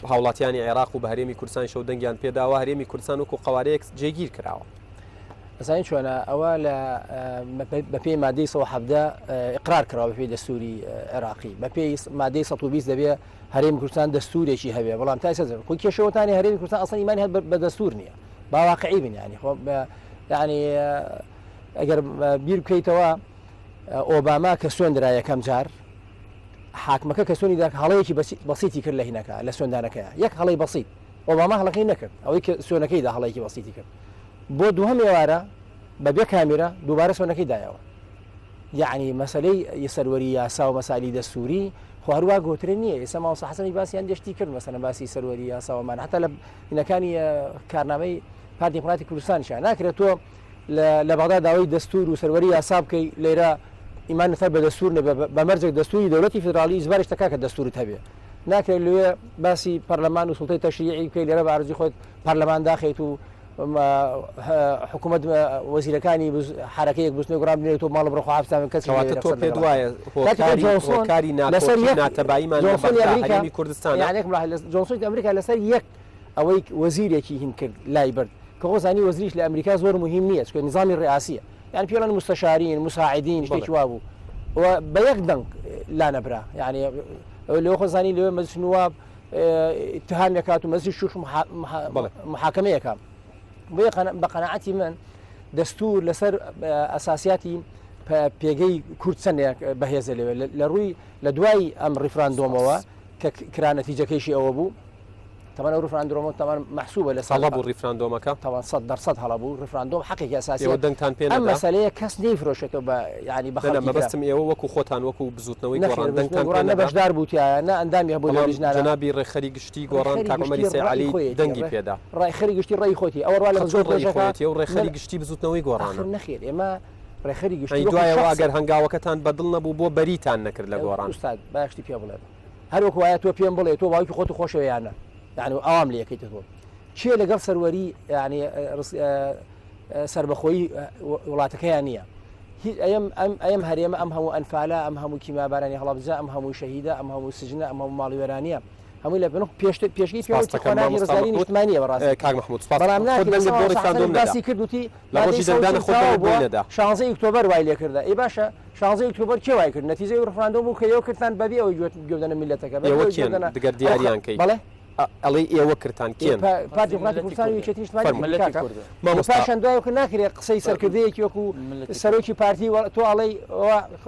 هاوڵاتیانی عێراق و بە هەرێمی کوردستان شەو دەنگیان پێداوە هەرێمی کوردستان وەکو قەوارەیەک جێگیر کراوە بەزانین چۆنە ئەوە لە بەپێی مادەی 117 ئقرار کراوە بەپێی دەستوری عێراقی بەپێی مادەی 120 دەبێ هەرێمی کوردستان دەستورێکی هەبێ بەڵام تا ئێستا خۆی کێشەوەتانی هەرێمی کوردستان ئەسڵ ئیمانی هەت بە دەستور نییە باواقعی بن ینی خۆ ینی ئەگەر بیر بکەیتەوە ئۆباما کە سوێندرا یەکەم جار حاکمەکە کە سوێنی دا هەڵەیەکی بەسیتی کرد لە هینەکە لە سوێندانەکەیە یەک هەڵەی بەسیت ئۆباما هەڵەکەی نەکرد ئەوەی کە سوێنەکەیدا هەڵەیەکی بەسیتی کرد بۆ دووهەم ئێوارە بە بێ کامیرە دووبارە سوێنەکەی دایەوە یعنی مەسلەی سەروەری یاسا و مەسالی دەستوری خوارووا گۆترێ نییە ئێستا ماوەسا حەسەنی باسییان دەشتی کرد مەسەلەن باسی سەروەری یاساوەمان حتا لە بینەکانی کارنامەی پارتی دیموکراتی کوردستانیشان ناکرێت تۆ لە بەغدا داوای دەستور و سەروەری یاسا بکەی لێرە ئیمان نەفەر بە دەستور بە مەرجێک دەستوری دەوڵەتی فدرالی زبارش تکا کە دەستورت هەبێ ناکرێت لێ باسی پەرلەمان و سوڵتەی تەشریعی بکەی لێرە بە ئارزوی خۆت پەرلەمان داخێت و حکوومەت وەزیرەکانی حرەکەیەک بستنەوە گرام بنێت و ماڵ بڕخوا حافزان کەس تۆ پێ دوایە هۆکاری ناتەباییمان هەرێمی کوردستان یانێک جۆنسۆن ئەمریکا لەسەر یەک ئەوەی وەزیرێکی هین کرد لای برد کە خۆزانی وەزیریش لە ئەمریکا زۆر مهم نییە چکە نظامی ڕێاسیە یان پێڵەن مستەشارین مساعدین شتێکی وا بوو بە یەک دەنگ لا نەبرا یعنی لەوە خۆزانی لەوێ مەجلس نواب اتهام یەکات و مەجلس شوڕ محاکمەیەکە بە قەناعەتی من دەستور لەسەر ئەساسیاتی پێگەی کورد چەندێک بەهێزە لەوێ لە ڕووی لە دوای ئەم ڕیفراندۆمەوە کە کرا نەتیجەکەیشی ئەوە بوو تەمان ئەو ڕیفراندۆمە تەمان محسوبە لە هەڵە بوو ڕیفراندۆمەکە تەوان 100% هەڵە بوو ڕیفراندۆم حەقێکی ئەساسی دەنگتان پێ ئەم مەسەلەیە کەس نەیفرۆشێتەوە بە یعنی مەبەستم ئێوە وەکو خۆتان وەکو بزوتنەوەی گۆڕان دەنگتان نە بەشدار بووتیایە نە ئەندامی هەبوو لە لیژنانە جەنابی ڕێخەری گشتی گۆڕان کاکۆمەری سێعەلی دەنگی پێدا ڕێخەری گشتی ڕێی خۆتی ئەوە ڕوا لە زۆر ڕێخەتی و ڕێخەری گشتی بزوتنەوەی گۆڕانە نەخێر ئێمە ڕێخەری گشتی دوایەوە ئەگەر هەنگاوەکەتان بەدڵ نەبوو بۆ بەریتان نەکرد لە گۆڕان ئوستاد باشتی پێ بڵێ هەروەکو وایە تۆ پێم بڵێ تۆ باوکی خۆت خۆشەوەیانە يعني ئەوام لە یەکەیتە تۆ چیە لەگەڵ سەروەری ینی سربەخۆیی وڵاتەکەیان نییە ئەم هەرێمە ئەم هەموو ئەنفالە ئەم هەموو کیمابارانی هەڵبجە ئەم هەموو شەهیدە ئەم هەموو سجنە ئەم هەموو ماڵی وێرانیە هەمووی لە بنۆ پێشگی پێوەی ڕزگاری نیشتمانیە بەڕاستی کاک محمود بەڵام باسی کردوتی لە ڕۆژی دەنگدانی خۆت بووینەدا 16 ئۆکتۆبەر وای لێ کردە ئەی باشە 16 ئۆکتۆبەر کێ وای کرد نەتیجەی ڕفراندۆم بوو کە ئێوە کردتان بەبێ ئەوەی گوێدەنە میلەتەکە دەگەر دیاریان کەی بەڵێ ئەڵێ ئێوە کردان کێن پارتی دیموکراتی کوردستان یەکێتی نیشتیمانی پاشان دوایەوە ناکرێت قسەی سەرکردەیەکی وەکو سەرۆکی پارتی تۆ ئەڵێ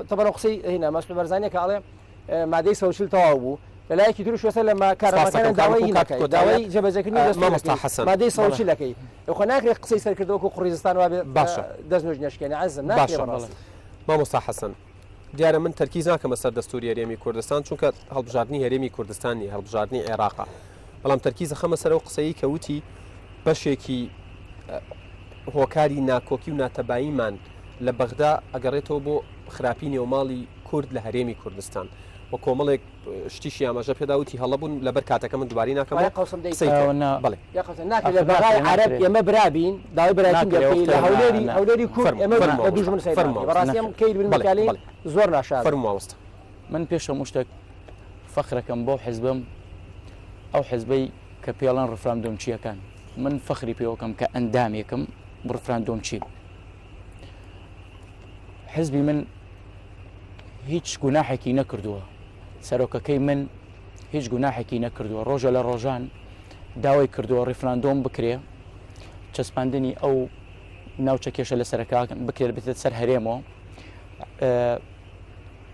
تەبەنە قسەی هێنا مەسعود بەرزانیە کە ئەڵێ مادەی سەوچل تەواو بوو لەلایەکی تروش وەسەر لە کارەکان داوای جێبەجێکردنی دەست مادەی سەوچلەکەی خۆ ناکرێت قسەی سەرکردە وەکو قوڕیزستان وابێت باشە دەست نوێژ نەشکێنێ عەزم ناکرێت مامۆستا حەسەن دیارە من تەرکیز ناکەمە سەر دەستوری هەرێمی کوردستان چونکە هەڵبژاردننی هەرێمی کوردستانی هەڵبژاردننی عێراقا بەڵام تەرکیزە خەمە سەرەوە قسەی کەوتی بەشێکی هۆکاری ناکۆکی و ناتەباییمان لە بەغدا ئەگەڕێتەوە بۆ خراپی نێوماڵی کورد لە هەرێمی کوردستان و کۆمەڵێک شتیشی ئاماژە پێداوتی هەڵەبوون لەبەر کاتەکە من دوباری ناکەم عرب ئێمە برابین داوای برابین لە هەولێری کورد ئێمە لە دوژمن بەڕاستیم کەی بنکالین زۆر ناشاد فەرمووەوەستە من پێشە شتێک فەخرەکەم بۆ حیزبم ئەو حیزبەی کە پێڵەن ڕفراندۆم چیەکان من فەخری پێوەکەم کە ئەندامێکم ڕفراندۆم چی حیزبی من هیچ گوناحێکی نەکردووە سەرۆکەکەی من هیچ گوناحێکی نەکردووە ڕۆژە لە ڕۆژان داوای کردووە ڕیفراندۆم بکرێ چەسپاندنی ئەو ناوچە کێشە لە سەرەکە بکرێت بێتێت سەر هەرێمەوە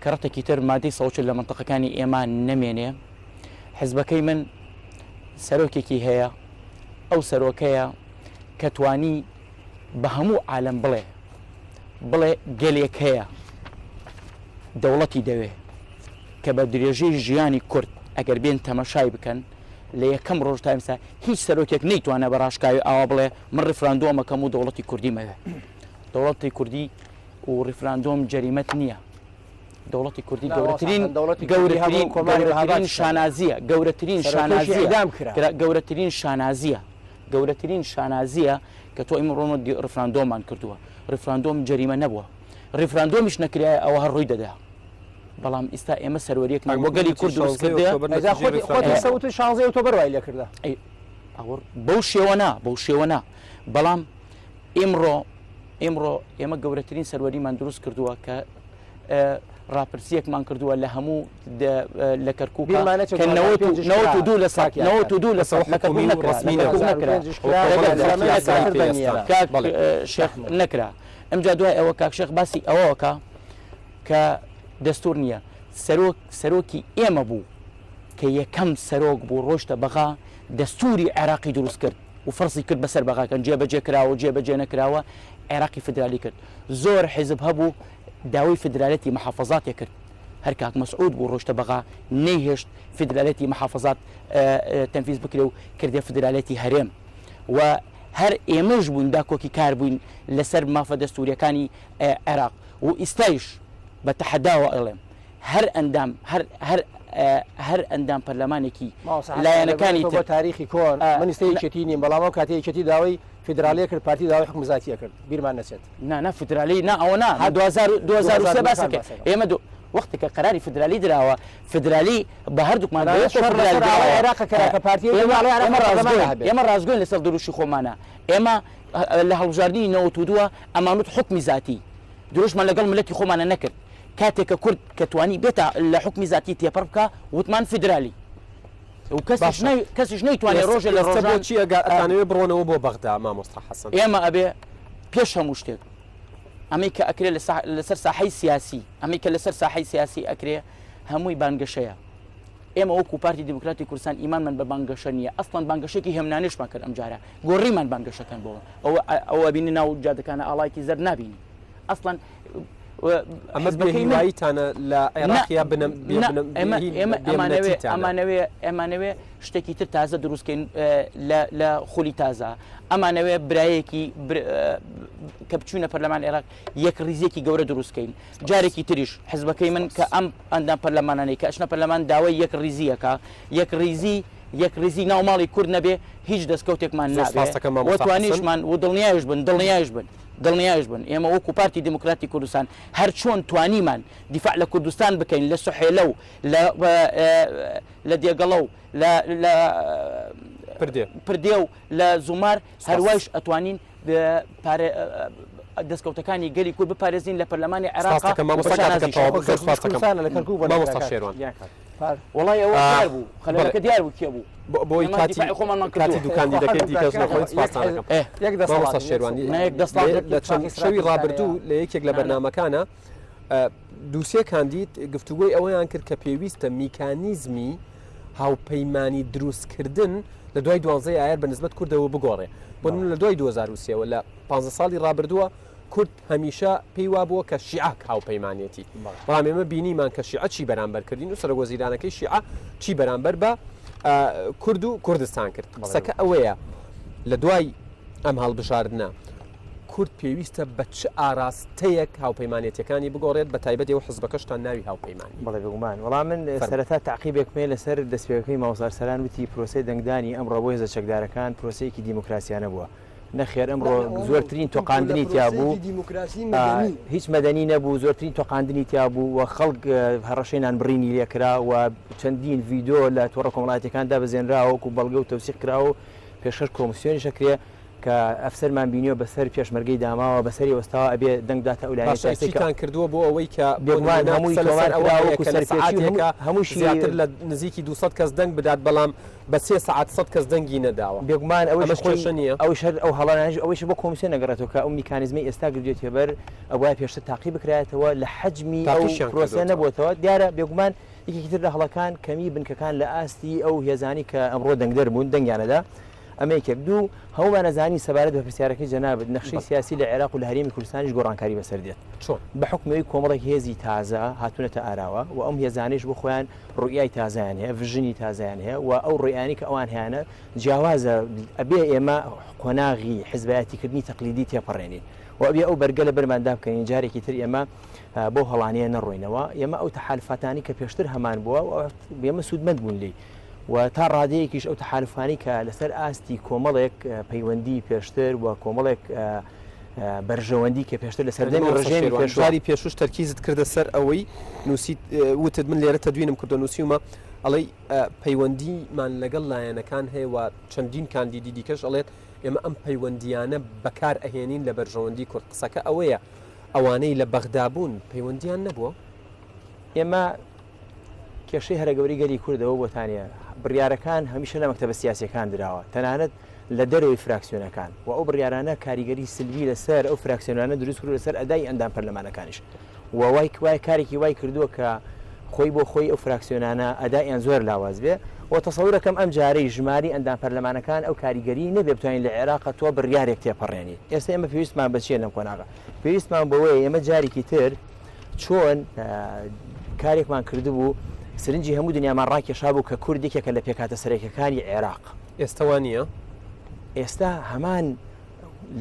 کەڕەتێکی تر مادەی سەوچل لە منتەقەکانی ئێمە نەمێنێ حیزبەکەی من سەرۆکێکی هەیە ئەو سەرۆکەیە کە توانی بە هەموو عالم بڵێ گەلێک هەیە دەوڵەتی دەوێ کە بە درێژەی ژیانی کورد ئەگەر بێن تەمەشای بکەن لە یەکەم ڕۆژ تا ئێستا هیچ سەرۆکێک نەیتوانە بە ڕاشکاوی ئاوا بڵێ من ڕیفراندۆمەکەم و دەوڵەتی کوردی مەوێ دەوڵەتی کوردی و ڕیفراندۆم جەریمەت نییە دەوڵەتی کوردی گەورەترین شانازیە گەورەترین شانازیە کە تۆ ئیمڕۆمە ڕیفراندۆمان کردووە ڕیفراندۆم جەریمە نەبووە ڕیفراندۆمیش نەکرایە ئەوە هەر ڕووی دەدا بەڵام ئێستا ئێمە سەروەریەک بۆ گەلی کورد دروستکردێ 16 ئۆکتۆبەر وای لێ کردە بەو شێوە بەڵام ئێمڕۆ ئێمە گەورەترین سەروەریمان دروست کردووە کە ڕاپرسیەکمان کردووە لە هەموو لە کەرکووک نەکرا ئەمجا دوای ئەوە کاک شێخ باسی ئەوەکە کە دەستور نییە سەرۆکی ئێمە بوو کە یەکەم سەرۆک بوو ڕۆشتە بەغا دەستوری عێراقی دروست کرد و فەرسی کرد بەسەر بەغاکەن جێبەجێ کراوە جێبەجێ نەکراوە عێراقی فدرالی کرد زۆر حیزب هەبوو داوای فدرالەتی محافظاتی کرد هەر کاک مەسعود بوو ڕۆشتە بەغا نەیهێشت فدرالەتی محافظات تەنفیز بکرێ و کردێ فدرالەتی هەرێم و هەر ئێمەش بووین داکۆکی کار بووین لەسەر مافە دەستوریەکانی عێراق و ئیستایش بە تەحەداوە ئەڵێم هەر ئەندام پەرلەمانێکی لایەنەکانی بۆ تاریخی کۆن منیستەیەکێتی نیم بەڵام ئەو کاتەیەکێتی داوای فدرالیە کرد پارتی داوای حکومەتی کرد بیرمان نەچێت نا فدرالی نا ئەوە نا 2023 باسەکە ئێمە وەختێکە قەراری فدرالی درراوە فدرالی بە هەردووکمان عێراق کە پارتی ئێمە ڕازگۆین لەسەر دروشی خۆمانە ئێمە لە هەڵبژاردننی نەوەتودووە ئەمانوت حکمی زاتی دروشمان لەگەڵ ملەتی خۆمانە نەکرد کاتێکە کورد کە توانی بێتە لە حکمی زاتی تێپەر بکە وتمان فدرالی و کەسیش نەیتوانێت ڕۆژە لە ڕۆژان چیەکانەوێ بڕۆنەوە بۆ بەغدا مامۆستا حەسەن ئێمە ئەبێ پێش هەموو شتێک ئەمەی کە ئەکرێ لەسەر ساحەی سیاسی ئەمەی کە لەسەر ساحەی سیاسی ئەکرێ هەمووی بانگەشەیە ئێمە وەکو پارتی دموکراتی کوردستان ئیمانمان بە بانگەشە نییە ئەسڵەن بانگەشێکی هێمنانیشمان کرد ئەم جارە گۆڕیمان بانگەشەکان بۆ ئەوە بینی ناو جادەکانە ئاڵایکی زەر نابینی ئەسڵەن ئەمە بەهیواییتانە لە عێراقیا ئەمانەوێ شتێکی تر تازە دروستکەین لە خولی تازە ئەمانەوێ برایەکی کە بچوونە پەرلەمان عێراق یەک ڕیزێکی گەورە دروستکەین جارێکی تریش حزبەکەی من کە ئەم ئەندام پەرلەمانانەی کە ئەشنە پەرلەمان داوای یەک ڕیزیەکە یەک ریزی ناوماڵی کورد نەبێ هیچ دەستکەوتێکمان نابێت وەتوانیشمان و دڵنیایش بن ئێمە وەکو پارتی دموکراتی کوردستان هەر چۆن توانیمان دیفاع لە کوردستان بکەین لە سوحێلە و لە دێگەڵە و لە پردێ و لە زومار هەروایش ئەتوانین دەستکەوتەکانی گەلی کورد بپارێزین لە پەرلەمانی عێراق وڵای ئەوە دیار بوو خەلەکە دیار بوو کێ بوو بۆی کاتی دوکاندی دەکەیت دیکەش نەخۆی سپاسانەکەم شەوی ڕابردوو لە یەکێک لە بەرنامەکانە دووسێ کاندید گفتوگۆی ئەوەیان کرد کە پێویستە میکانیزمی هاوپەیمانی دروستکردن لە دوای 12 ئایار بە نسبەت کوردەوە بگۆڕێ بۆ من لە دوای 2023 لە 15 ساڵی ڕابردووە کورد هەمیشە پێی وا بووە کە شیعەک هاوپەیمانێتی بەڵام ئێمە بینیمان کە شیعە چی بەرامبەر کردین و سەرۆگۆزیرانەکەی شیعە چی بەرامبەر بە کورد و کوردستان کرد قسەکە ئەوەیە لە دوای ئەم هەڵبژاردنە کورد پێویستە بە چ ئاراستەیەک هاوپەیمانێتیەکانی بگۆڕێت بە تایبەت ئێوە حزبەکەشتان ناوی هاوپەیمانی بەڵێ بگومان وەڵام من سەرەتا تاقیبێکمێ لەسەر دەستپێکەکەی ماوەسار سەران وتی پرۆسی دەنگدانی ئەم ڕەبۆی هێزە چەکدارەکان پرۆسەیەکی دیموکراسیانە بووە نەخێر ئەمڕۆ زۆرترین تۆقاندنی تیا بوو هیچ مەدەنی نەبوو زۆرترین تۆقاندنی تیا بوو و خەڵک هەڕەشەیان بڕینی لێکرا و چەندین ڤیدۆ لە تۆڕە کۆمەڵایەتەکاندا بەزێنراوەکو بەڵگە و تەوسیق کراوە پێشکەش کۆمسیۆنی شەکرێ کە ئەفسەرمان بینیوە بەسەر پێشمەرگەی داماوە بەسەری وەستاوە ئەبێ دەنگداتە ئەولایەتان کردووە بۆ ئەوەی کە هەموو زیاتر لە نزیکی 200 کەس دەنگ بدات بەڵام بە 3 ساعت 100 کەس دەنگی نەداوە بێگومان ئەوەش نییە ئەو شەر ئەو هەڵانەژ ئەوەش بۆ کۆمسیۆن نەگەڕێتەوە کە ئەو میکانیزمی ئێستا گردوێتێ بەر ئەوە پێشتر تاقی بکرایەتەوە لە حەجمی ئەو پرۆسە نەبووەتەوە دیارە بێگومان یەکێکی تر لە هەڵەکان کەمی بنکەکان لە ئاستی ئەو هێزانی کە ئەمڕۆ دەنگدەر بوون دەنگیانەدا ئەمەیەکێک دوو هەمومان نەزانی سەبارەت بە پرسیارەکەی جەنابەت نەخشەی سیاسی لە عێراق و لە هەرێمی کوردستانیش گۆڕانکاری بەسەر دێت بە حکمەوەی کۆمەڵێک هێزی تازە هاتوونەتە ئاراوە و ئەم هێزانیش بۆ خۆیان ڕوئیای تازایان هەیە ڤژنی تازایان هەیە و ئەو ڕێیانی کە ئەوان هیانە جیاوازە ئەبێ ئێمە قۆناغی حزبایەتیکردنی تەقلیدی تێپەڕێنین و ئەبێ ئەو بەرگە لە بەرماندا بکەین جارێکی تر ئێمە بۆ هەڵانەیە نەڕۆینەوە ئێمە ئەو تەحالفاتانی کە پێشتر هەمان بووە ئێمە سوودمەند بوون لی و تا ڕادەیەکیش ئەو تەحالفانی کە لەسەر ئاستی کۆمەڵێک پەیوەندی پێشتر و کۆمەڵێک بەرژەوەندی کە پێشتر لە سەردەمی ڕژێمی پێشواری پێشوش تەرکیزت کردە سەر ئەوەی نووسیت وتت من لێرە تەدوینم کردو نووسیومە ئەڵێ پەیوەندیمان لەگەڵ لایەنەکان هەیە و چەندین کاندیدی دیکەش ئەڵێت ئێمە ئەم پەیوەندیانە بەکار ئەهێنین لە بەرژەوەندی کورد قسەکە ئەوەیە ئەوانەی لە بەغدابوون پەیوەندیان نەبووە ئێمە کێشەی هەرەگەوری گەلی کوردەوە بۆتانە بڕیارەکان هەمیشە لە مەکتەبە سیاسیەکان دراوە تەنانەت لە دەرەوەی فراکسیۆنەکان و ئەو بڕیارانە کاریگەری سلبی لەسەر ئەو فراکسیۆنانە دروست کرد لەسەر ئەدای ئەندام پەرلەمانەکانیش و وای کارێکی وای کردووە کە خۆی بۆ خۆی ئەو فراکسیۆنانە ئەدایان زۆر لاواز بێ و تەسەورەکەم ئەم جارەی ژماری ئەندام پەرلەمانەکان ئەو کاریگەری نەبێ بتوانین لە عێراق تۆ بڕیارێک تێپەڕێنی ئێستا ئێمە پێویستمان بچێ لەم کۆناغا پێویستمان بەوەی ئێمە جارێکی تر چۆن کارێکمان کردبوو سرنجی هەموو دنیامان ڕاکێشا بوو کە کوردێکێکە لە پێکاتە سەرەکیەکانی عێراق ئێستاوانە ئێستا هەمان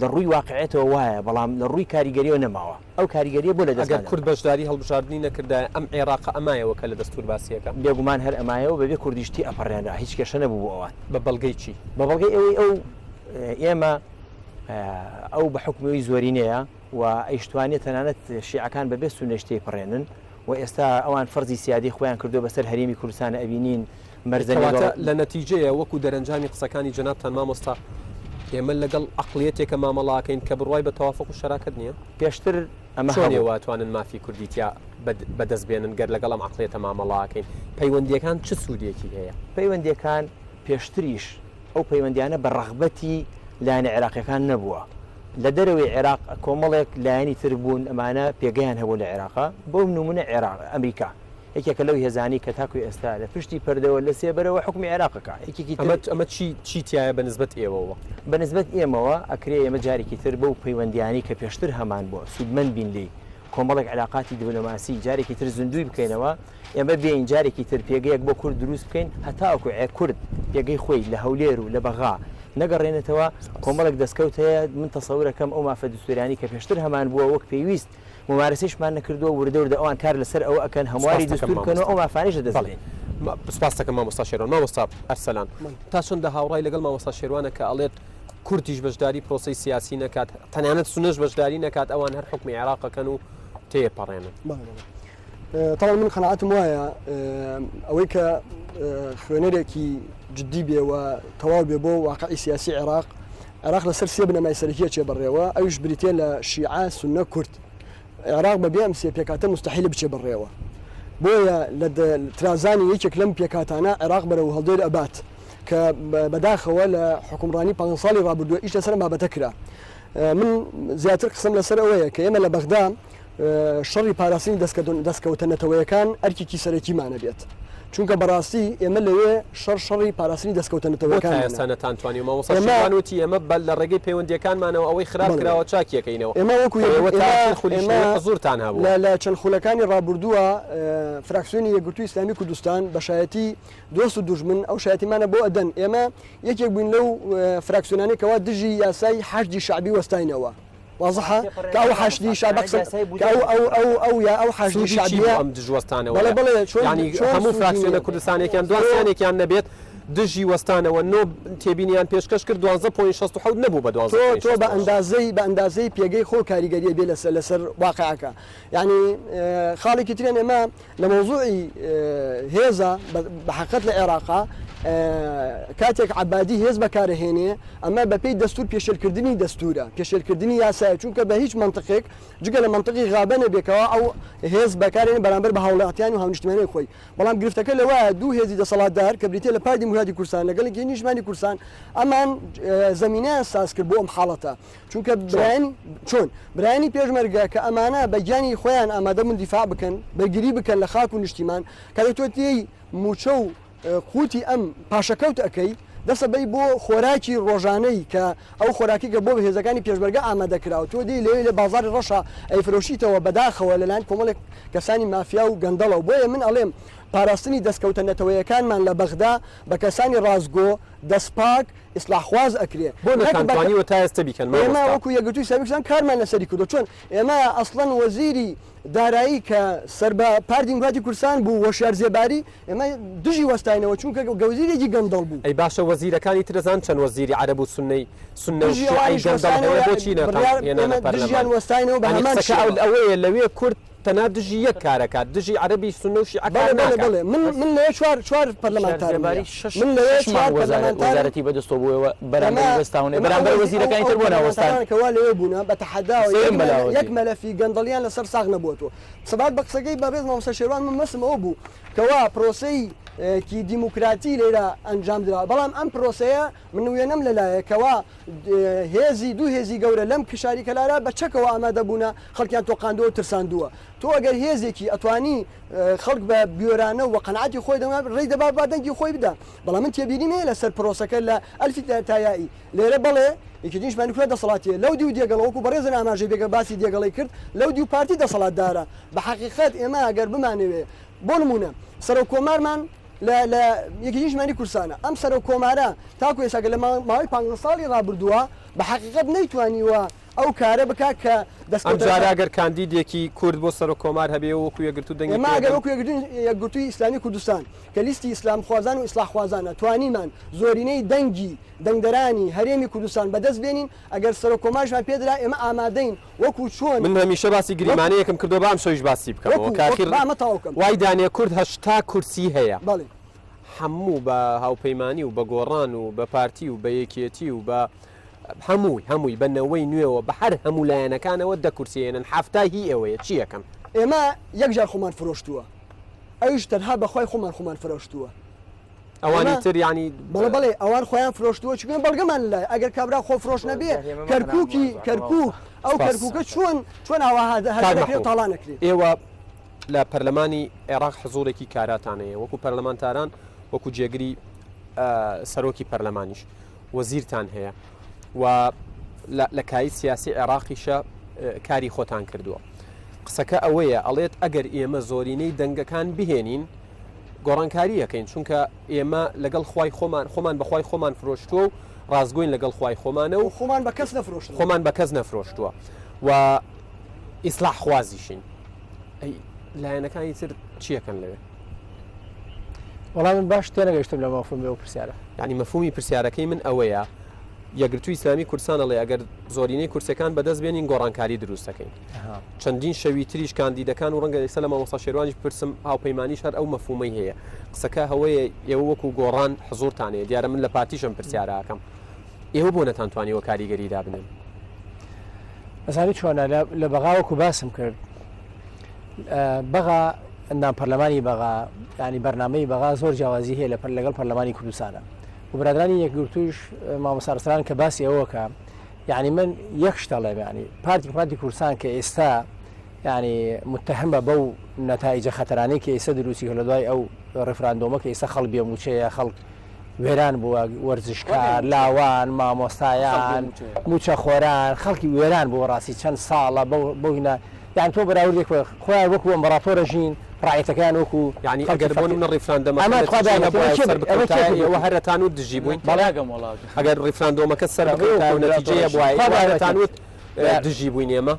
لە ڕووی واقعێتەوە وایە بەڵام لە ڕووی کاریگەریەوە نەماوە ئەو کاریگەریە بۆ لە ئەگەر کورد بەشداری هەڵبژاردننی نەکردای ئەم عێراق ئەمایەوە کە لە دەستور باسیەکە بێگومان هەر ئەمایەوە بەبێ کوردیشتی ئەپەڕێنرا هیچ کێشە نەبوو بۆ ئەوان بە بەڵگەی چی بە بەڵگەی ئەوەی ئەو ئێمە ئەو بە حکومەوەی زۆرینەیە و ئەیشتوانێت تەنانەت شیعەکان بەبێ سونەشتەی پڕێنن و ئێستا ئەوان فەرزی سیادی خۆیان کردو بەسەر هەرێمی کوردستانە ئەبینین مەرزەنی لە نەتیجەیە وەکو دەرەنجامی قسەکانی جەنابتان مامۆستا ئێمە لەگەڵ عقلێتێکە مامەڵاکەین کە بڕوای بە تەوافق و شەراکەت نییە پێشتر ئەمە هەواتوانن مافی کوردیتیا بەدەستبێنن گەر لەگەڵ ئەم عقلێتە مامەڵاکەین پەیوەندیەکان چ سوودێکی هەیە پەیوەندیەکان پێشتریش ئەو پەیوەندیانە بە ڕەغبەتی لایەنە عێراقیەکان نەبووە لە دەرەوەی عێراق کۆمەڵێک لایەنی تر بوون ئەمانە پێگەیان هەبوو لە عێراقا بۆ نمونە عێراق ئەمریکا یەکێکە لەو هێزانی کە تاکوی ئێستا لە پشتی پەردەوە لە سێبەرەوە حکومی عێراقەکە ئەمە چی تایە بەنسبەت ئێوەوە بەنسبەت ئێمەوە ئەکرێ ئێمە جارێکی تر بەو پەیوەندیانی کە پێشتر هەمان بووە سوودمەند بین لی کۆمەڵێک علاقاتی دیبلۆماسی جارێکی تر زندوی بکەینەوە ئێمە بێین جارێکی تر پێگەیەک بۆ کورد دروست بکەین هەتاوەکو کورد پێگەی خۆی لە هەولێر و لە بەغا نەگەڕێنێتەوە کۆمەڵێک دەستکەوت هەیە من تەسەورەکەم ئەو مافە دستوریانی کە پێشتر هەمان بووە وەک پێویست ممارسەیشمان نەکردووە وردەوردە ئەوان کار لەسەر ئەو ئەکەن هەمواری دەستورکەنەوە ئەو مافانیش دەدەڵێن سپاس دەکەم مامۆستا شێروان مامۆستا ئەرسەلان تا چەندە هاوڕای لەگەڵ مامۆستا شێروانە کە ئەڵێت کوردیش بەشداری پرۆسی سیاسی نەکات تەنانەت سونەش بەشداری نەکات ئەوان هەر حکمی عێراقەکەن و تێپەڕێنن طبعا من قەناعەتم وایە ئەوەی کە خوێنەرێکی جددی بێ و تەواو بێ بۆ واقعی سیاسی عێراق لەسەر سێ بنەمای سەرەکیە چێبڕێەوە ئەوش بریتێ لە شیعە سونە کورد عێراق بەبێ ئەم سێ پێکاتە مستحیل بچێ بڕێەوە بۆیە لە ترازانی یەکێک لەم پێکاتانە عێراق بەرەو هەڵدێر ئەبات کە بەداخەوە لە حکومڕانی 5 ساڵی ڕابردووە ئیش لەسەر بابەتە کرا من زیاتر قسم لەسەر ئەوەیە کە ئێمە لە بەغدا شەڕی پاراستنی دەستکەوتنەتەوەیەکان ئەرکێکی سەرەکیمانە بێت چونکە بەڕاستی ئێمە لەوێ شەڕی پاراستنی دەستکەوتنەتەوەکان ئێستانەتانتوانی مامۆستا ئێمە بەل لە ڕێگەی پەیوەندیەکانمانەوە ئەوەی خراپ کراوە چاکیەکەینەوە ئێمە وەکو زۆرتان هەبوو لە چەند خولەکانی ڕابردووە فراکسیۆنی یەکگرتووی ئیسلامی کوردستان بە شایەتی دۆست و دوژمن ئەو شایەتیمانە بۆ ئەدەن ئێمە یەکێک بووین لەو فراکسیۆنانی کەوا دژی یاسای حەشدی شعبی وەستاینەوە واضحة كأو حشدي شعب أو حشدي شعبية أم دجوستانة يعني همو فراكسيون كردستانية كان دوانسانية كان نبيت دژی وەستانەوە نۆ تێبینیان پێشکەش کرد 12.6 نەبوو بە 12 تۆ بە ئەندازەی پێگەی خۆ کاریگەریە بێ لەسەر واقعەکە یعنی خاڵێکی ترێن ئێمە لە مۆزوعی هێزە بەحقیقەت لە عێراقا کاتێک عەبادی هێز بەکارهێنێ ئەمە بەپێی دەستور پێشێلکردنی دەستورە پێشێلکردنی یاسایە چونکە بە هیچ منطقێک جگە لە منطقی غابە نەبێکەوە ئەو هێز بەکارهێنێ بەرامبەر بە هاوڵاتیان و هاونیشتمانی خۆی بەڵام گرفتەکە لەوایە دوو هێزی دەسەڵاتدار کە بریتێ لە پای دیموکراتی کوردستان لەگەڵ نیشتمانی کوردستان ئەمان زەمینەیان ساز کرد بۆ ئەم حاڵەتە چونکە برایانی پێشمەرگە کە ئەمانە بە گیانی خۆیان ئامادەبوون دیفاع بکەن بەرگری بکەن لە خاک و نیشتیمان کاتێک تۆ تێی موچە و قوتی ئەم پاشەکەوت ئەەکەی دەسە بەی بۆ خۆراکی ڕۆژانەی کە ئەو خۆراکی کە بۆ هێزەکانی پێشبەرگە ئامادەکراوە تۆ دی لەوێ لە بازاری ڕەشە ئەیفرۆشیتەوە بەداخەوە لەلایەن کۆمەڵێک کەسانی مافیا و گەندەڵە و بۆیە من ئەڵێم پاراستنی دەستکەوتە نەتەوەیەکانمان لە بەغدا بە کەسانی ڕازگۆ دەستپاک ئیسلاحواز ئەکرێ بۆ نەکانتوانیوە تا ئێستا بیکەن ئێمە وەکو یەکگرتووی سەرکردستان کارمان لەسەری کردو چۆن ئێمە ئەسڵەن وەزیری دارایی کە سەر بە پارتی دیموکراتی کوردستان بوو وەشار زێباری ئێمە دژی وەستاینەوە چونکە گەوزیرێکی گەندەڵ بوو ئەی باشە وەزیرەکانی ترەزان چەند وەزیری عەرەب و سونەی بۆچی دژیان وەستاینەوە بە هەمان ئەوەیە لەوێ کورد تەنها دژی یەک کارەکات دژی عەرەبی سونە و شیعە بڵێ من لەوێ چوار پەرلەمانتار من لەوێ چوار وەزارەتی بەدەستەوە بووەوە بەرامبەر وەستاونێ بەرامبەر وەزیرەکانی تر بۆ ناوەستان کەوا لەوێ بوونە بە تەحەداوە یەک مەلەفی گەندەڵیان لەسەر ساغ نەبووەوە سەبات بە قسەکەی بەڕێز مامۆستا شێروان من مەسمەوە بوو کەوا پرۆسەی کی دیموکراتی لێرە ئەنجام درا بەڵام ئەم پرۆسەیە من وێنەم لەلایەکەوە هێزی دوو هێزی گەورە لەم کشاری کەلارە بە چەکەوە ئامادەبوونا خەڵکیان تۆقاندەوە ترساندووە تۆ تۆ ئەگەر هێزێکی ئەتوانی خەڵک بە بیۆرانە و قەنعاتی خۆی دەما ڕێی دەبا با دەنگی خۆی بدە بەڵام من تێبینی لەسەر پرۆسەکە لە ئەلفی تایایی لێرە بەڵێ یەکی دیشمانی کوێ دەسەڵاتیە لەو دی و دێگەڵەوەکو بەڕێزن ئاماژەی بێگە باسی دێگەڵی کرد لەو دی و پارتی دەسەڵاتدارە بە حەقیقەت ئێمە ئەگەر بمانەوێ بۆ نمونە سەر و کۆمارمان لە یەکی دیشمانی کورسانە ئەم سەر و کۆمارە تاکو ێساگە لە ماوەی 5 ساڵی ڕابردووە بە حەقیقەت نەیتوانیوە ئەو کارە بکا کە ئەم جارە ئەگەر کاندیدێکی کورد بۆ سەر و کۆمار هەبێ وەکو یەکگرتو دەنگی ئێمە ئەگەر وەکو یەکگرتووی ئیسلامی کوردستان کە لیستی ئیسلام خوازان و ئیسلاح خوازانە توانیمان زۆرینەی دەنگی دەنگدەرانی هەرێمی کوردستان بەدەست بێنین ئەگەر سەر و کۆمارشمان پێدرا ئێمە ئامادەین وەکو چۆن من هەمیشە باسی گریمانەیەکم کردو بام شەویش باسی بکەمەوە کاخیر وای دانێ کورد 80 کورسی هەیە هەموو بە هاوپەیمانی و بە گۆڕان و بە پارتی و بە یەکێتی و بە هەمووی بەنەوەی نوێەوە بە هەر هەموو لایەنەکانەوە دەکورسێنن هەفتا هی ئەوەیە چی یەکەم ئێمە یەکجار خۆمان فرۆشتووە ئەوش تەنها بەخوای خۆمان فرۆشتووە ئەوانی تر ینی بەڵێ ئەوان خۆیان فرۆشتووە چکن بەڵگەمان لای ئەگەر کابرا خۆ فرۆش نەبێ کەرکووک ئەو کەرکووکە چۆن ئاوا تاڵان نەکرێت ئێوە لە پەرلەمانی عێراق حزوورێکی کاراتانەیە وەکو پەرلەمانتاران وەکو جێگری سەرۆکی پەرلەمانیش وەزیرتان هەیە و لە کایی سیاسی عێراقیشە کاری خۆتان کردووە قسەکە ئەوەیە ئەڵێت ئەگەر ئێمە زۆرینەی دەنگەکان بهێنین گۆڕانکاری یەکەین چونکە ئێمە لەگەڵ خۆمان بەخوای خۆمان فرۆشتووە و ڕازگۆین لەگەڵ خوای خۆمانە و خۆمان بە کەس نەفرۆشتووە و ئیسلاح خوازیشین لایەنەکانی تر چیەکەن لەوێ وەڵام من باش تێنەگەشتم لە مەفهومی ئەو پرسیارە ینی مەفهومی پرسیارەکەی من ئەوەیە یەکگرتووی ئیسلامی کورسان ئەڵێ ئەگەر زۆرینەی کورسەکان بەدەست بێنین گۆڕانکاری دروستەکەین چەندین شەوی تریش کاندیدەکان و ڕەنگە ئێستا لە مامۆستا شێروانیش پرسم هاوپەیمانیش هەر ئەو مەفهومەی هەیە قسەکە هەوەیە ئێوە وەکو گۆڕان حزوورتانەیە دیارە من لە پارتیشم پرسیارەکەم ئێوە بۆ نەتانتوانیوە کاریگەریدا بنن ئەزانی چۆنە لە بەغاوەکو باسم کرد بەغا ئەندام پەرلەمانی بەغا ینی بەرنامەی بەغا زۆر جیاوازی هەیە لەگەڵ پەرلەمانی کوردستانە و برادرانی یەکگرتووش مامۆستا کە باسی ئەوەکە یعنی من یەک شتەڵێم ینی پارتی کوردستان کە ئێستا ینی متهمە بەو نەتایجە خەتەرانەی کە ئێستا دروستی لە دوای ئەو ڕفراندۆمە کە ئێستا خەڵک بێموچەیە خەڵک وێران بووە وەرزشکار لاوان مامۆستایان موچە خۆران خەڵکی وێران بووە ڕاستی چەند ساڵە بەوهینە یان تۆ بەراوردێک خۆیان وەکو ئەمبەراتۆرە ژین ڕایەتەکان وەکو ینی ئەگەر بۆ منە ڕیفراندەمەوە هەرتان و دژی بووین ئەگەر ڕیفراندۆمەکە سەر و نەتیجەیە بووایەتان دژی بووین ئێمە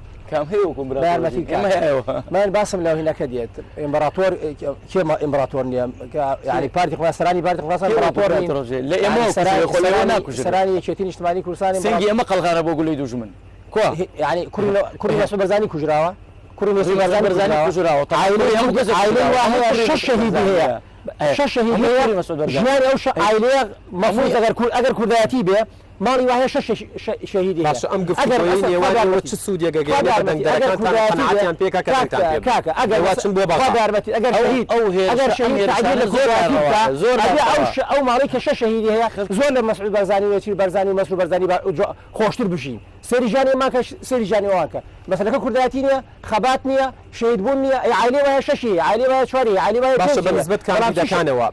من باسم لەو هینەکە دێت ئیمبەراتۆر کێمە ئیمبەراتۆر نییە ینی پارتی خۆسەرانی پارتی خۆسان لە ئێمە سەرانی یەکێتی نیشتمانی کوردستانی سنگی ئێمە قەڵغانە بۆ گولەی دوژمن ینی کوڕی مەسعود بەرزانی کوژراوە کوڕی مەسعود بەرزانی کوژراوە شەش شەهیدی هەیە شەش شەهید هەیە ژیانی ئەو عایلەیە مەفروض ئەگەر کوردایەتی بێ ماڵی وایە شەش شەهیدی هەیە ئەم گفتگۆی نێوانەوە چ سوودێکە گەیاندە دەنگدەرەکانتان پێکەکە کاکە ئەگەر وەچن بۆ بەڕاربەتی ئەگەر زۆر ئەو ماڵی کە شەش شەهیدی هەیە زۆر لە مەسعود بەرزانی وێتی بەرزانی و مەسعود بەرزانی خۆشتر بژین سەری ژانی ماکە سەری ژانی ئەوانکە مەسەلەکە کوردایەتی نییە خەبات نییە شەهید بوون نییە عایلێ وایە شەشی عایلێ وایە چواری عایلێ وایە باشە بەنسبەت کاندیدەکانەوە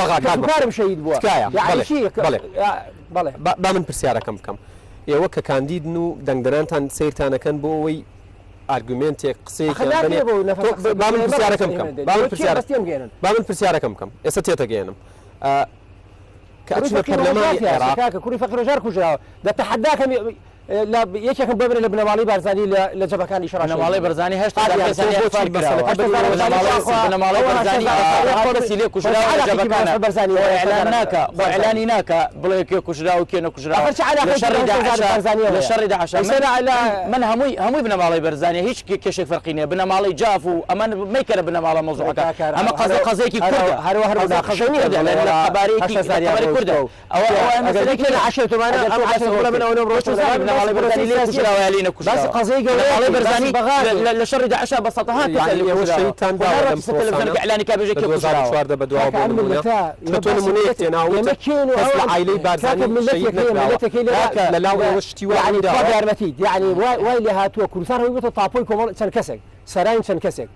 بەغاکارم شەهید بووە با من پرسیارەکەم بکەم ئێوە کە کاندیدن و دەنگدەرانتان سیرتانەکەن بۆ ئەوەی ئارگومنتێک قسەیەکەم بکەم ئێستا تێتەگەێنم کوری فەقیرۆژار کوژراوە دەتەحەداکەم یەکێکم ببرێت لە بنەماڵی بارزانی لە جەبەکانی شەڕ بنەماڵی بەرزانی هەشتا ئەعلانی ناکە بڵێ کێ کوژرا و کێ نەکوژرا لە شەڕی داعش من هەمووی بنەماڵی بەرزانی هیچ کێشێک فەرقی نییە بنەماڵی جاف و ئەمە مەیکەرە بنەماڵە مۆزوعەکە ئەمە قەزەیەکی کوردە هەروە قەزە نییە قەبارەیەکی کوردە ئەوە ناڵی بەرزانی لێ کوژراوە لێ نەکوژراوە بس قضية ناڵی قوية بەرزانی بغاضي لە شەڕی داعش بەسەطەها يعني شەیتان داوە لەم تەلەڤیزیۆن ئیعلانی کا بێژێ کێ کوژراوە 2014 بەدواوە بۆ نمونە کە تۆ نمونەیەک تێناوتە کەس لە عایلەی بارزانی شەید نەکراوە لەلاو ئێوە شتی يعني وایداوە طاب يارمتيد يعني واي اللي هاتوا كردستان هو يبغى طابوي كومون تنكسك سراين تنكسك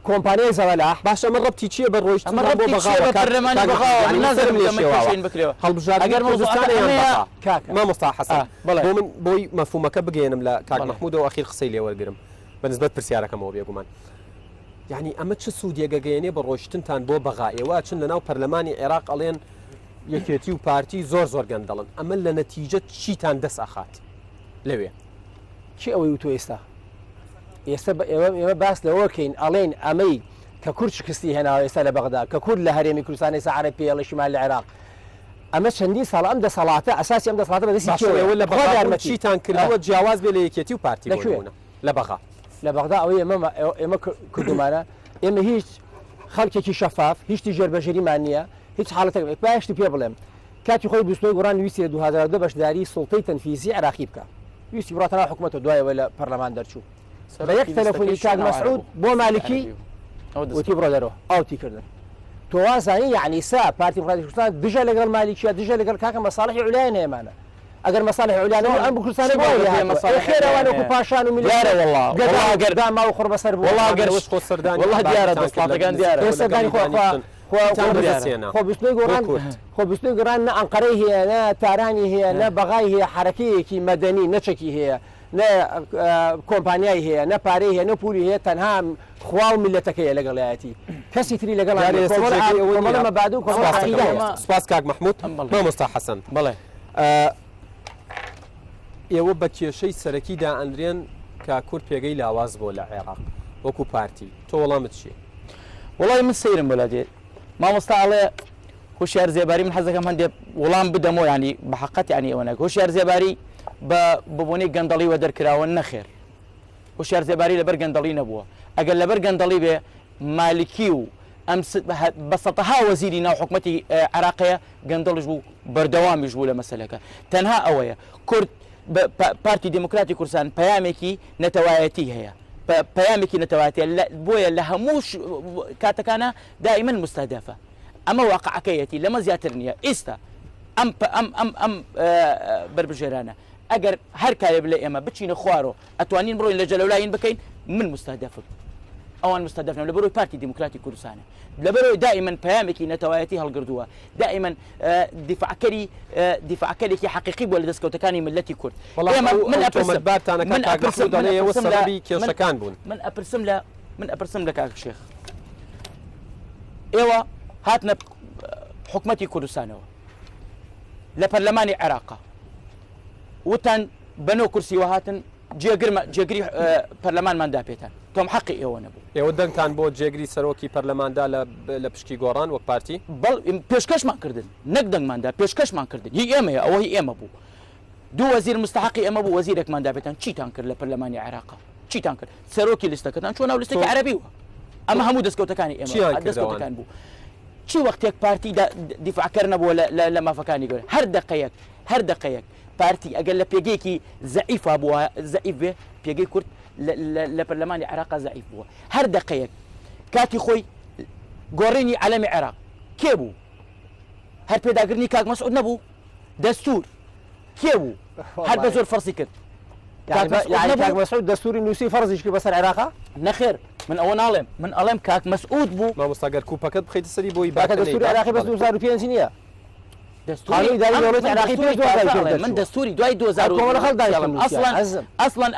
كومباني زولاح باشە ئەمە ڕەبتی چییە بە ڕۆیشتن ئەمە ڕەبتی چییە بە پەرلەمانی بەغاوە من نازانم لەمەکەشین بکرێەوە هەڵبژاردننی ئەگەر کوردستانیان كاكا مامۆستا حەسەن بڵێ. بۆ من بۆی مەفهومەکە بگەێنم لە کاک بڵێ. محمودەوە ئەخیر قسەی لێوەرگرم بەنسبەت پرسیارەکەمەوە بێگومان یعنی ئەمە چه سوودیەگە گەیەنێ بە ڕۆشتنتان بۆ بەغایەوە چن لەناو پەرلەمانی عێراق ئەڵێن یەکێتی و پارتی زۆر گەندەڵن ئەمە لە نەتیجە چیتان دەست ئاخات لەوێ شي او يوتو يستا ايما باس لوكين الين امي ككرد شكستي هنا يسال بغداد ككرد لهريمي كردستان يسا عربي الله شمال العراق اما شندي صار امدا صلاته اساسي امدا صلاته بس ولا بەغا چیتان کردوە جیاواز بێ لە یەکێتی و پارتی بۆ لە بەغا لبغداد او اما كردمانه اما هيش خلقك شفاف هيش تجر بشري معنيه هيش حالتك باش تبي بلم كاتي خوي بسوي قران ويسي 2002 باش داري سلطه تنفيذي عراقي بك يوسف براتنا حكومته دوايه ولا برلمان درشو بيك تلفوني كاج مسعود بو مالكي وتي برادرو او تي كردن توازني يعني سا بارتي ديمقراطي كردستان دجا لقال مالكي دجا لقال كاكا مصالح عليا معنا اگر مصالح عليا ام بكردستان بو خير وانا كو باشان ومليار والله قدام ما اخر بصر بو والله وش خو سرداني والله ديار دسلاطه كان ديار سرداني خو بسنوي قران انقره هي نا تاراني هي نا بغاي هي حركيه كي مدني نشكي هي نا كومبانياي هي نا باري هي نا بولي هي تنها خواو ملتك هي لقلاتي كسي تري لقلاتي كومال ما بعدو كومال سپاس کاک محمود مامۆستا حەسەن بڵێ ئێوە بە کێشەی سەرەکیدا ئەندرێن کە کورد پێگەی لاواز بۆ لە عێراق وەکو پارتی تۆ وەڵامت چیە؟ وڵی من سەیرم بەلادێت مامۆستا ئەڵێ هوشیار زێباری من حەزەکەم هەندێک وەڵام بدەمەوە ینی بە حەقەت ینی ئەوە نەک هوشیار زێباری بە ببوونی گەندەڵی وە دەرکراوە نەخێر هوشیار زێباری لەبەر گەندەڵی نەبووە ئەگەر لەبەر گەندەڵی بێ مالکی و ئەم بەسەتەها وەزیری ناو حکومەتی عێراقەیە گەندەڵش بوو بەردەوامیش بوو لە مەسەلەکە تەنها ئەوەیە کورد پارتی دموکراتی کوردستان پەیامێکی نەتەوایەتی هەیە پەیامێکی نەتەوایەتیە بۆیە لە هەموو کاتەکانە دائیمەن مستهدەفە ئەمە واقعەکەیەتی لەمە زیاتر نییە ئێستا ئەم بربژێرانە ئەگەر هەر کارێ بڵێ ئێمە بچینە خوارەوە ئەتوانین بڕۆین لە جەلەولاین بکەین من مستهدەفم ئەوان مستهدەفن لە بەرۆی پارتی دموکراتی کوردستانە لە بەرۆی دائیمەن پەیامێکی نەتەوایەتی هەڵگردووە دائیمەن دیفاعکەرێکی حەقیقی بۆ لە دەستکەوتەکانی ملەتی کورد کێشەکان بوون من ئەپرسم لە کاک شێخ ئێوە هاتنە حکومەتی کوردستانەوە لە پەرلەمانی عێراقا وتان بەنەو کورسیوە هاتن جێگری پەرلەمانماندا پێتان تۆم حەقی ئێوە نەبوو ئێوە دەنگتان بۆ جێگری سەرۆکی پەرلەماندا لە پشکی گۆڕان وەک پارتی پێشکەشمان کردن نەک دەنگماندا پێشکەشمان کردن هی ئێمەیە ئەوە هی ئێمە بوو دوو وەزیر مستحقی ئەمە بوو وەزیرێکماندا بێتان چیتان کرد لە پەرلەمانی عێراقا چیتان کرد سەرۆکی لیستەکەتان چۆن ناو لیستێکی عەرەبیوە ئەمە هەموو دەستکەوتەکانی ئێمە دەستکەوتەکان بوو چی وەختێک پارتی دیفاعکەر نەبووە لە مافەکانی گەورە هەر دقەیەک پارتی ئەگەر لە پێگەیەکی زەعیفا بووە زەعیف بێ پێگەی کورد لە پەرلەمانی عێراقا زەعیف بووە هەر دقەیەک کاتی خۆی گۆڕینی عەلەمی عێراق کێ بوو هەر پێداگرنی کاک مەسعود نەبوو دەستور کێ بوو هەر بە زۆر فەرسی کرد يعني كاك مسعود دستوري نووسی فەرزیش کرد بەسەر عێراقا نەخێر من ئەوە ناڵێم من ئەڵێم کاک مەسعود بوو مامۆستاگەر کوپەکەت بخەیتە سەری بۆی باکە دەستوری عێراقی بەس 2005 نییە من دەستوری دوای 2000 ئەسڵەن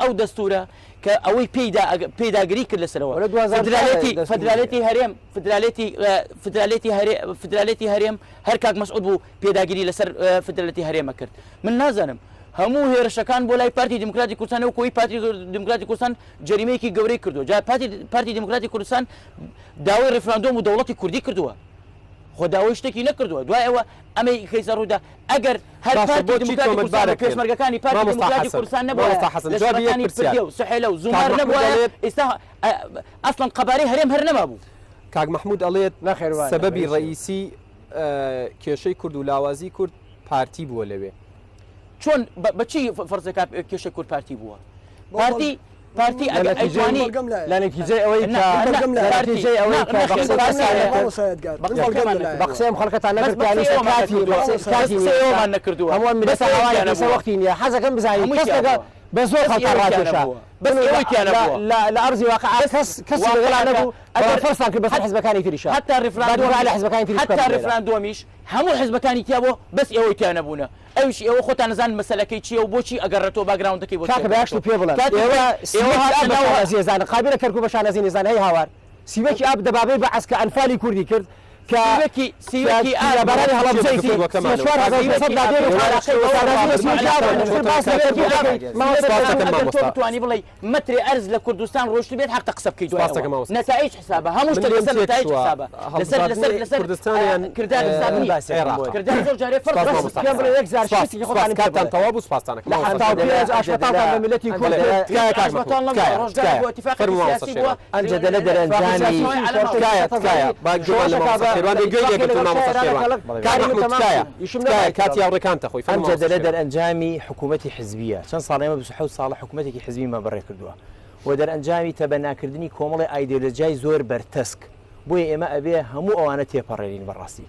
ئەو دەستورە کە ئەوەی پێداگری کرد لەسەرەوە فدرالیتی هەرێم هەر کاک مەسعود بوو پێداگیری لەسەر فدرالیتی هەرێمە کرد من نازانم هەموو هێرشەکان بۆ لای پارتی دموکراتی کوردستان و کۆی پارتی دموکراتی کوردستان جەریمەیەکی گەورەی کردووە جا پارتی دموکراتی کوردستان داوای ڕێفراندۆم و دەوڵەتی کوردی کردووە خۆ داوای شتێکی نەکردووە دوای ئەوە ئەمەی خەیسە ڕوودا ئەگەر هەر پارتی دموکراتی کوردستان پێشمەرگەکانی پارتی دموکراتی کوردستان نەبووە لە شوێنەکانی پردیە و سەحێلە و زومار نەبووە ئێستا ئەسڵەن قەبارەی هەرێم هەر نەما بوو کاک محمود ئەڵێت سەبەبی ڕئیسی کێشەی کورد و لاوازی کورد پارتی بووە لەوێ چۆن بەچی فەرزەکە کێشە کورد پارتی بووە پارتی ئەیتوانی لە نتیجەی ئەوەی نتیجەی ئەوەی بە قسەم خەڵکەتان نەکردومان نەکردووە هەمووان ملەسە وەختی نیە حەزەکەم بزانین کەسێکە بە زۆر خەڵکان ڕاکێشا بس ئەوەیان لە ئەرزی واقع کەس لەگەڵا نەبوو ئەگەر فەرسان کرد بەس حیزبەکانی تریشە حتا ڕێفراندۆمیش هەموو حیزبەکانی تیا بۆ بەس ئێوەی تیان نەبوونە ئەوش ئێوە خۆتان نەزان مەسەلەکەی چیە و بۆچی ئەگەڕێتەوە باگراوندەکەی بۆ کاکە بەیاشت پێ بڵێن ئێوە زیێزانە قابلە کەرکوو بەشانە زیێزان هەی هاوار سیوەکی ئاب دەبابەی بە عەسکە ئەنفالی کوردی کرد سیوەکی بەرانی هەڵەبجەیتی توانی بڵێ مەتری ئەرز لە کوردستان ڕۆشت بێت حەقتە قسە بکەیت نەتایج حسابە هەموو شتێک لەسەر نەتایج حسابە لەسەر کوردستانیان کردار حسابی کردار زۆر جارێ فەرق پێم بڵێ یەک زار شتی خۆتان کاتان تەواو بوو سپاسانە لە حتا پێش ئاشقەتانتان لە ملەتی کورد ئەنجە دەلە دەرەنجامی کاتی ئەوڕێکانتە خۆی ئەمجە دەلە دەرئەنجامی حکوومەتی حزبیە چەند ساڵێمە 27 ساڵە حکوومەتێکی حزبی مەبڕێ کردووە و دەرئەنجامی تەبەناکردنی کۆمەڵی ئایدۆلۆژیای زۆر بەرتەسک بۆیە ئێمە ئەبێ هەموو ئەوانە تێپەڕێنین بەڕاستی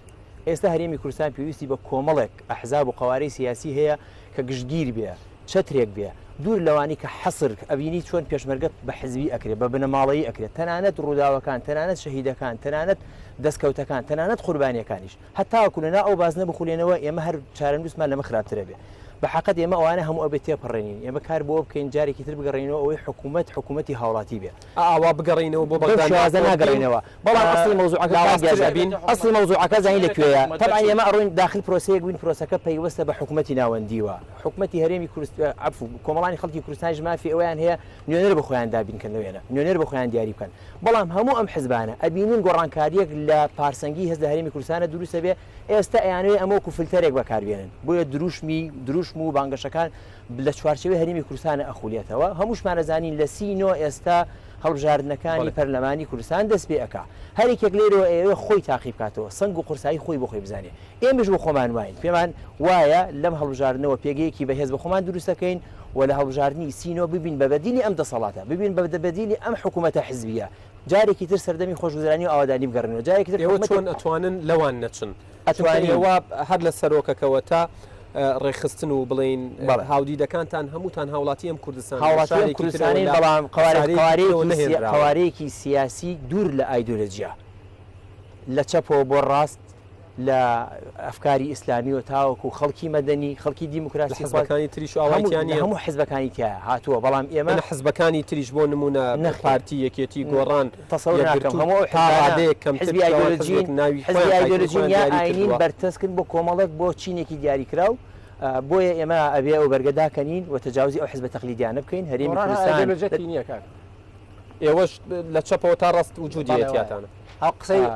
ئێستا هەرێمی کوردستان پێویستی بە کۆمەڵێک ئەحزاب و قەوارەی سیاسی هەیە کە گشتگیر بێ چەترێک بێ دوور لەوانی کە حەسر ئەبینی چۆن پێشمەرگەت بە حزبی ئەکرێت بە بنەماڵەیی ئەکرێت تەنانەت ڕووداوەکان تەنانەت شەهیدەکان تەنانەت دەستکەوتەکان تەنانەت قوربانیەکانیش هەتاوەکو لەنا ئەو باز نەبخولێنەوە ئێمە هەر چارەنووسمان لەمە خراپترە بێ بەحەقەت ئێمە ئەوانە هەموو ئەوبێت تێپەڕێنین ئێمە کار بۆ بکەین جارێکی تر بگەڕێنەوە ئەوەی حکوومەتی هاوڵاتی بێ ئاوا بگەڕینەوە بۆ بەشوازە ناگەڕێنەوە بەڵام ئەسڵی ئەسڵی مەوزوعەکە زانی لەکوێیە طبعا ئێمە ئەڕۆین داخل پرۆسەیەک بووین پرۆسەکە پەیوەستە بە حکوومەتی ناوەندیوە حکوومەتی هەرێمی کوردستان عفو کۆمەڵانی خەڵکی کوردستانیش مافی ئەویان هەیە نوێنەر بە خۆیان دابینکەن لەوێنە نوێنەر بە خۆیان دیاری بکەن بەڵام هەموو ئەم حزبانە ئەبینین گۆڕانکاریەک لە پارسەنگی هەست لە هەرێمی کوردستانە دروستە بێ ئێستا ئەیانوێ ئەمەوەکو فلتەرێک بەکاربێنن بۆیە دروشم و بانگەشەکان لە چوارچەوەی هەرێمی کوردستانە ئەخولێتەوە هەمووشمانەزانین لە سینۆ ئێستا هەڵبژاردنەکانی پەرلەمانی کوردستان دەست پێ ئەکا هەرێکێک لێرەوە ئێوە خۆی تاقی بکاتەوە سنگ و قورسایی خۆی بۆ خۆی بزانێ ئێمەش بۆ خۆمان واین پێمان وایە لەم هەڵبژاردنەوە پێگەیەکی بەهێز بە خۆمان دروستەکەین و لە هەڵبژاردننی سینۆ ببین بە بەدیلی ئەم دەسەڵاتە ببین بە بەدیلی ئەم حکوومەتە حزبیە جارێکی تر سەردەمی خۆشگوزارانی و ئاوادانی بگەڕنەوە جارێکی تر چۆن ئەتوانن لەوان نەچن ئەتوانیەوە هەر لە سەرۆکەکەوە تا ڕێخستن و بڵین هاودیدەکانتان هەمووتان هاوڵاتی ئەم کوردستان کوردستانی بەڵام قوارەیەکی سیاسی دوور لە ئایدۆلۆژیا لە چەپەوە بۆ ڕاست لە ئەفکاری ئیسلامی و تاوەکو خەڵکی مەدەنی خەڵکی دیموکراسی حزبەکانی تریش ئاوایانی هەموو حزبەکانی تیا هاتووە بەڵام ئێمە حزبەکانی تریش بۆ نمونە پارتی یەکێتی گۆڕان حزبی ئایدۆلۆژین یا ئاینین بەرتەسکرد بۆ کۆمەڵک بۆ چینێکی دیاریکراو بۆیە ئێمە ئەبێ ئەو بەرگەداکەنین و تەجاوزی ئەو حزبە تەقلیدیانە بکەین هەرێمی کوردستان ئێوەش لە چەپەوە تا ڕاست وجودیەتیاتانە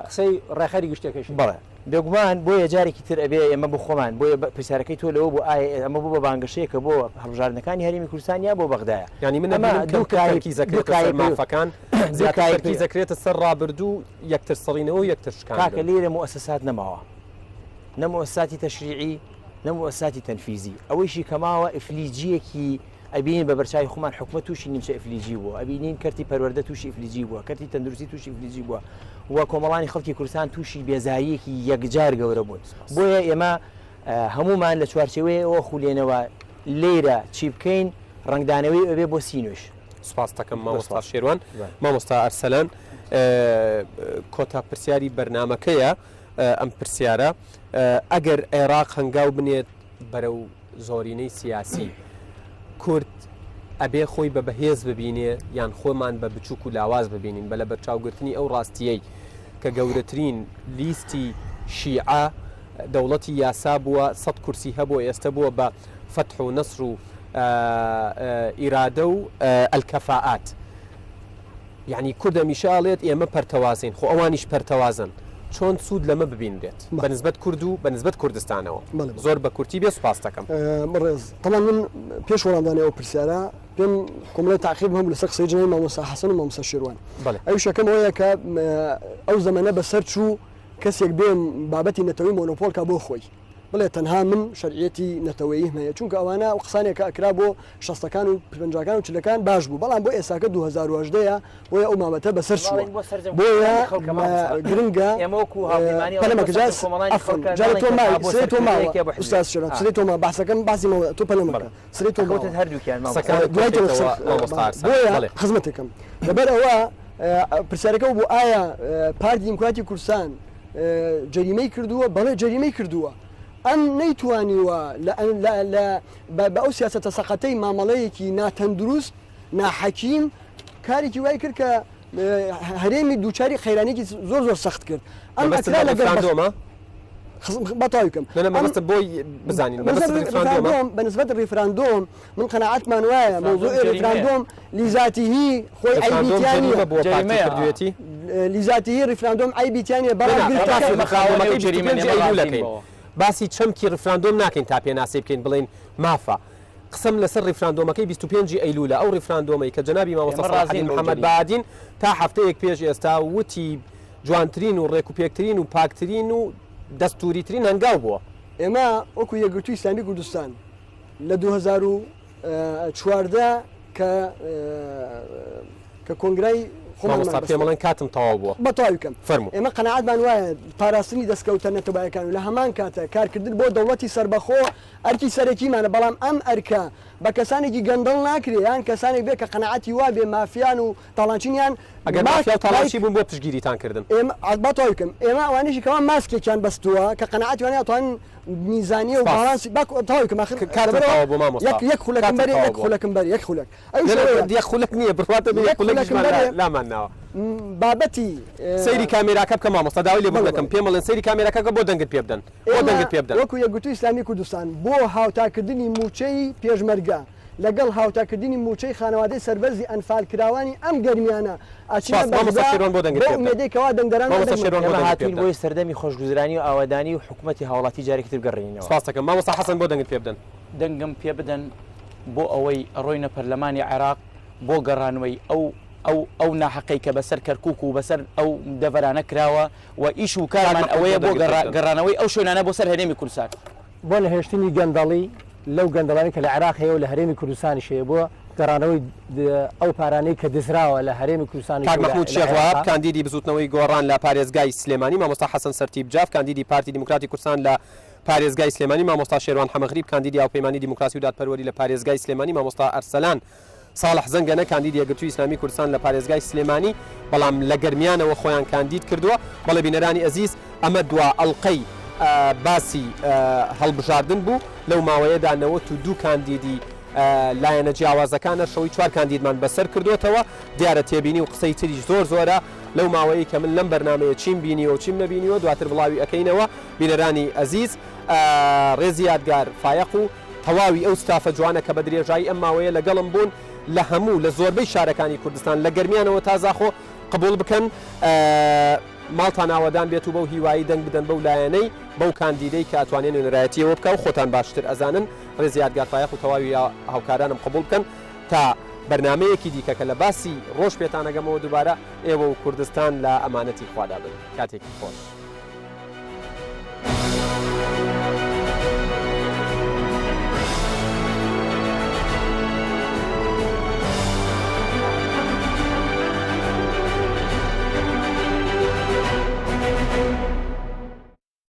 قسەی ڕێخەری گشتەکەش بەڵێ بێگومان بۆیە جارێکی تر ئەبێ ئێمە بخۆمان بۆیە پرسیارەکەی تۆ لەوە بۆ ئەمە بوو بە بانگەشەیەکە بۆ هەڵبژاردنەکانی هەرێمی کوردستان یا بۆ بەغدایە ینی من دووکارێکی زەکرێتمافەکان زیاترکی زەکرێتە سەر ڕابردوو یەکتر سەڵینەوە یەکتر شکان کاکە لێرە مؤسسات نەماوە نەمؤسساتی تەشریعی نەمؤسساتی تەنفیزی ئەوەیشی کەماوە ئفلیجیەکی ئەبینین بە بەرچای خۆمان حکومە تووشی نیمچە ئفلیجی بووە ئەبینین کەرتی پەروەردە تووشی ئفلیجی بووە کەرتی تەندروستی تووشی ئفلیجی بووە و کۆمەڵانی خەڵکی کوردستان تووشی بێزاییەکی یەکجار گەورە بوون بۆیە ئێمە هەمومان لە چوارچەوەیەوە خولێنەوە لێرە چی بکەین ڕنگدانەوەی ئەبێ بۆ سینوش سپاس دەکەم مامۆستا شێروان مامۆستا ئەرسەلان کۆتا پرسیاری بەرنامەکەیە ئەم پرسیارە ئەگەر عێراق هەنگاو بنێت بەرەو زۆرینەی سیاسی کورد ئەبێ خۆی بە بەهێز ببینێ یان خۆمان بە بچووک و لاواز ببینین بە لە بەرچاوگرتنی ئەو ڕاستیەی کە گەورەترین لیستی شیعە دەوڵەتی یاسا بووە 100 کورسی هەبووە ئێستا بووە بە فتح و نەسر و ئیرادە و ئەلکەفاعات یعنی کورد هەمیشەڵێت ئێمە پەرتەوازین خۆ ئەوانیش پەرتەوازن چۆن سوود لەمە ببینرێت بەنسبەت کورد و بەنسبەت کوردستانەوە زۆر بە کورتی بێ سوپاس دەکەم بەڕێز تەمان من پێش وەڵامدانی ئەو پرسیارە پێم کۆمەڵی تاقیب هەم لەسەر قسەی جنەی مامۆستا حەسەن و مامۆستا شێروان ئەو شەکەم ئەوەیە کە ئەو زەمانە بەسەر چوو کەسێک بێم بابەتی نەتەوەی مۆنۆپۆلکە بۆ خۆی بڵێ تەنها من شەرعیەتی نەتەوەیی هەیە چونکە ئەوانە قسانێک ئەکرا بۆ 60ەکان و 50ەکان و چلەکان باش بوو بەڵام بۆ ئێساکە 2010 بۆیە ئەو مامەتە بەسەر چووە بۆیە گرنگە تۆ باسەکەم باسی تۆ پەلەمەکە سری تۆ بۆتە هەردووکیان دوای بۆیە خزمەتێکم لەبەر ئەوە پرسیارەکە بۆ ئایا پارتی دیموکراتی کوردستان جەریمەی کردووە بەڵێ جەریمەی کردووە ئەم نەیتوانیوە بە ئەو سیاسەتە سەقەتەی مامەڵەیەکی ناتەندروست ناحەکیم کارێکی وای کرد کە هەرێمی دووچاری خەیرانێکی زۆر سەخت کرد ئەم ئەکرا لەگەڵ بەتاویکەم بۆی بزانین بەنسبەت ڕیفراندۆم من قەناعەتمان وایە مۆزوعی ڕیفراندۆم لیزاتیهی خۆی کردوێتی لیزاتیهی ڕیفراندۆم ئایبیتیانە باسی چەمکی ڕیفراندۆم ناکەین تا پێناسی بکەین بڵێن مافە قسم لەسەر ڕیفراندۆمەکەی 25 ئەیلولە ئەو ڕیفراندۆمەی کە جەنابی مامۆستا محەممەد بادین تا هەفتەیەک پێش ئێستا وتی جوانترین و ڕێکوپێکترین و پاکترین و دەستوریترین هەنگاو بووە ئێمە وەکو یەکگرتووی ئیسلامی کوردستان لە 2014 کە کۆنگرای پێمەڵێن کاتم تەواو بووە بەتاویکەم فەرموو ئێمە قەناعەتمان وایە پاراستنی دەستکەوتە نەتەوەیەکان و لە هەمان کاتە کارکردن بۆ دەوڵەتی سربەخۆ ئەرکی سەرەکیمانە بەڵام ئەم ئەرکە بە کەسانێکی گەندەڵ ناکرێ یان کەسانێک بێ کە قەناعەتی وا بێ مافیان و تاڵانچینیان ئەگەر مافیا تاڵانچی بوون بۆ پشگیریتان کردن بەتاویکەم ئێمە ئەوانەی کەوا ماسکێکیان بەستووە کە قەناعەتیوانە توان میزانیە و باڵانسی تاویکەم یەک خولەکەم بەرێ یەک خولەکەم بەر یەک خولەک یەک خولەک نییە بڕاتە لامان بابەتی سەیری کامێراکە بکە مامۆستا داوای لێ بڵەکەم پێم بڵێن سەیری کامێراکەکە بۆ دەنگت پێ بدەن وەکو یەکگرتووی ئیسلامی کوردستان بۆ هاوتاکردنی موچەی پێشمەرگە لەگەڵ هاوتاکردنی موچەی خانەوادەی سەربەرزی ئەنفال کراوانی ئەم گەرمیانە ئاچیدێکەوە دەنگدەران هاتوین بۆی سەردەمی خۆشگوزرانی و ئاوادانی و حکوومەتی هاوڵاتی جارێکتر گەڕێنەوە سپاسەکەم مامۆستا حەسەن بۆ دەنگت پێ بدەن دەنگم پێ بدەن بۆ ئەوەی ڕۆینە پەرلەمانی عێراق بۆ گەڕانەوەی ئەو ناحەقەی کە بەسەر کەرکووک و بەسەر ئەو دەڤەرانە کراوە و ئیش و کارمان ئەوەیە بۆ گەڕانەوەی ئەو شوێنانە بۆ سەر هەرێمی کوردستان بۆ لە هێشتنی گەندەڵی لەو گەندەڵانی کە لە عێراق هەیە و لە هەرێمی کوردستانی شەیە بۆ گەڕانەوەی ئەو پارانەی کە دزراوە لە هەرێمی کوردستانی محمود شێخواب کاندیدی بزوتنەوەی گۆڕان لە پارێزگای سلێمانی مامۆستا حەسەن سەرتیب جاف کاندیدی پارتی دیموکراتی کوردستان لە پارێزگای سلێمانی مامۆستا شێروان حەمەغریب کاندیدی هاوپەیمانی دیموکراسی و دادپەروەری لە پارێزگای سلێمانی مامۆستا ئەرسەلان ساڵح زەنگەنە کاندیدی یەکگرتووی ئیسلامی کوردستان لە پارێزگای سلێمانی بەڵام لە گەرمیانەوە خۆیان کاندید کردووە بەڵێ بینەرانی ئەزیز ئەمە دوا ئەڵلقەی باسی هەڵبژاردن بوو لەو ماوەیەدا 92 کاندیدی لایەنە جیاوازەکانە شەوی 4 کاندیدمان بەسەر کردوێتەوە دیارە تێبینی و قسەی تریش زۆرە لەو ماوەیە کە من لەم بەرنامەیە چیم بینیوە و چیم نەبینیوە دواتر بڵاوی ئەەکەینەوە بینەرانی ئەزیز ڕێزی یادگار فایق و تەواوی ئەو ستافە جوانە کە بە درێژایی ئەم ماوەیە لەگەڵم بوون لە هەموو لە زۆربەی شارەکانی کوردستان لە گەرمیانەوە تازاخۆ قبول بکەن ماڵتان ئاوادان بێت و بەو هیوایی دەنگ بدەن بەو لایەنەی بەو کاندیدەی کە ئەتوانێن نوێنەرایەتیەوە بکە و خۆتان باشتر ئەزانن ڕێزی یادگار فایق و تەواوی هاوکارانم قبول بکەن تا بەرنمەیەکی دیکە کە لە باسی ڕۆژ پێتانەگەمەوە دووبارە ئێوە و کوردستان لە ئەمانەتی خوادا بن کاتێکی خۆش.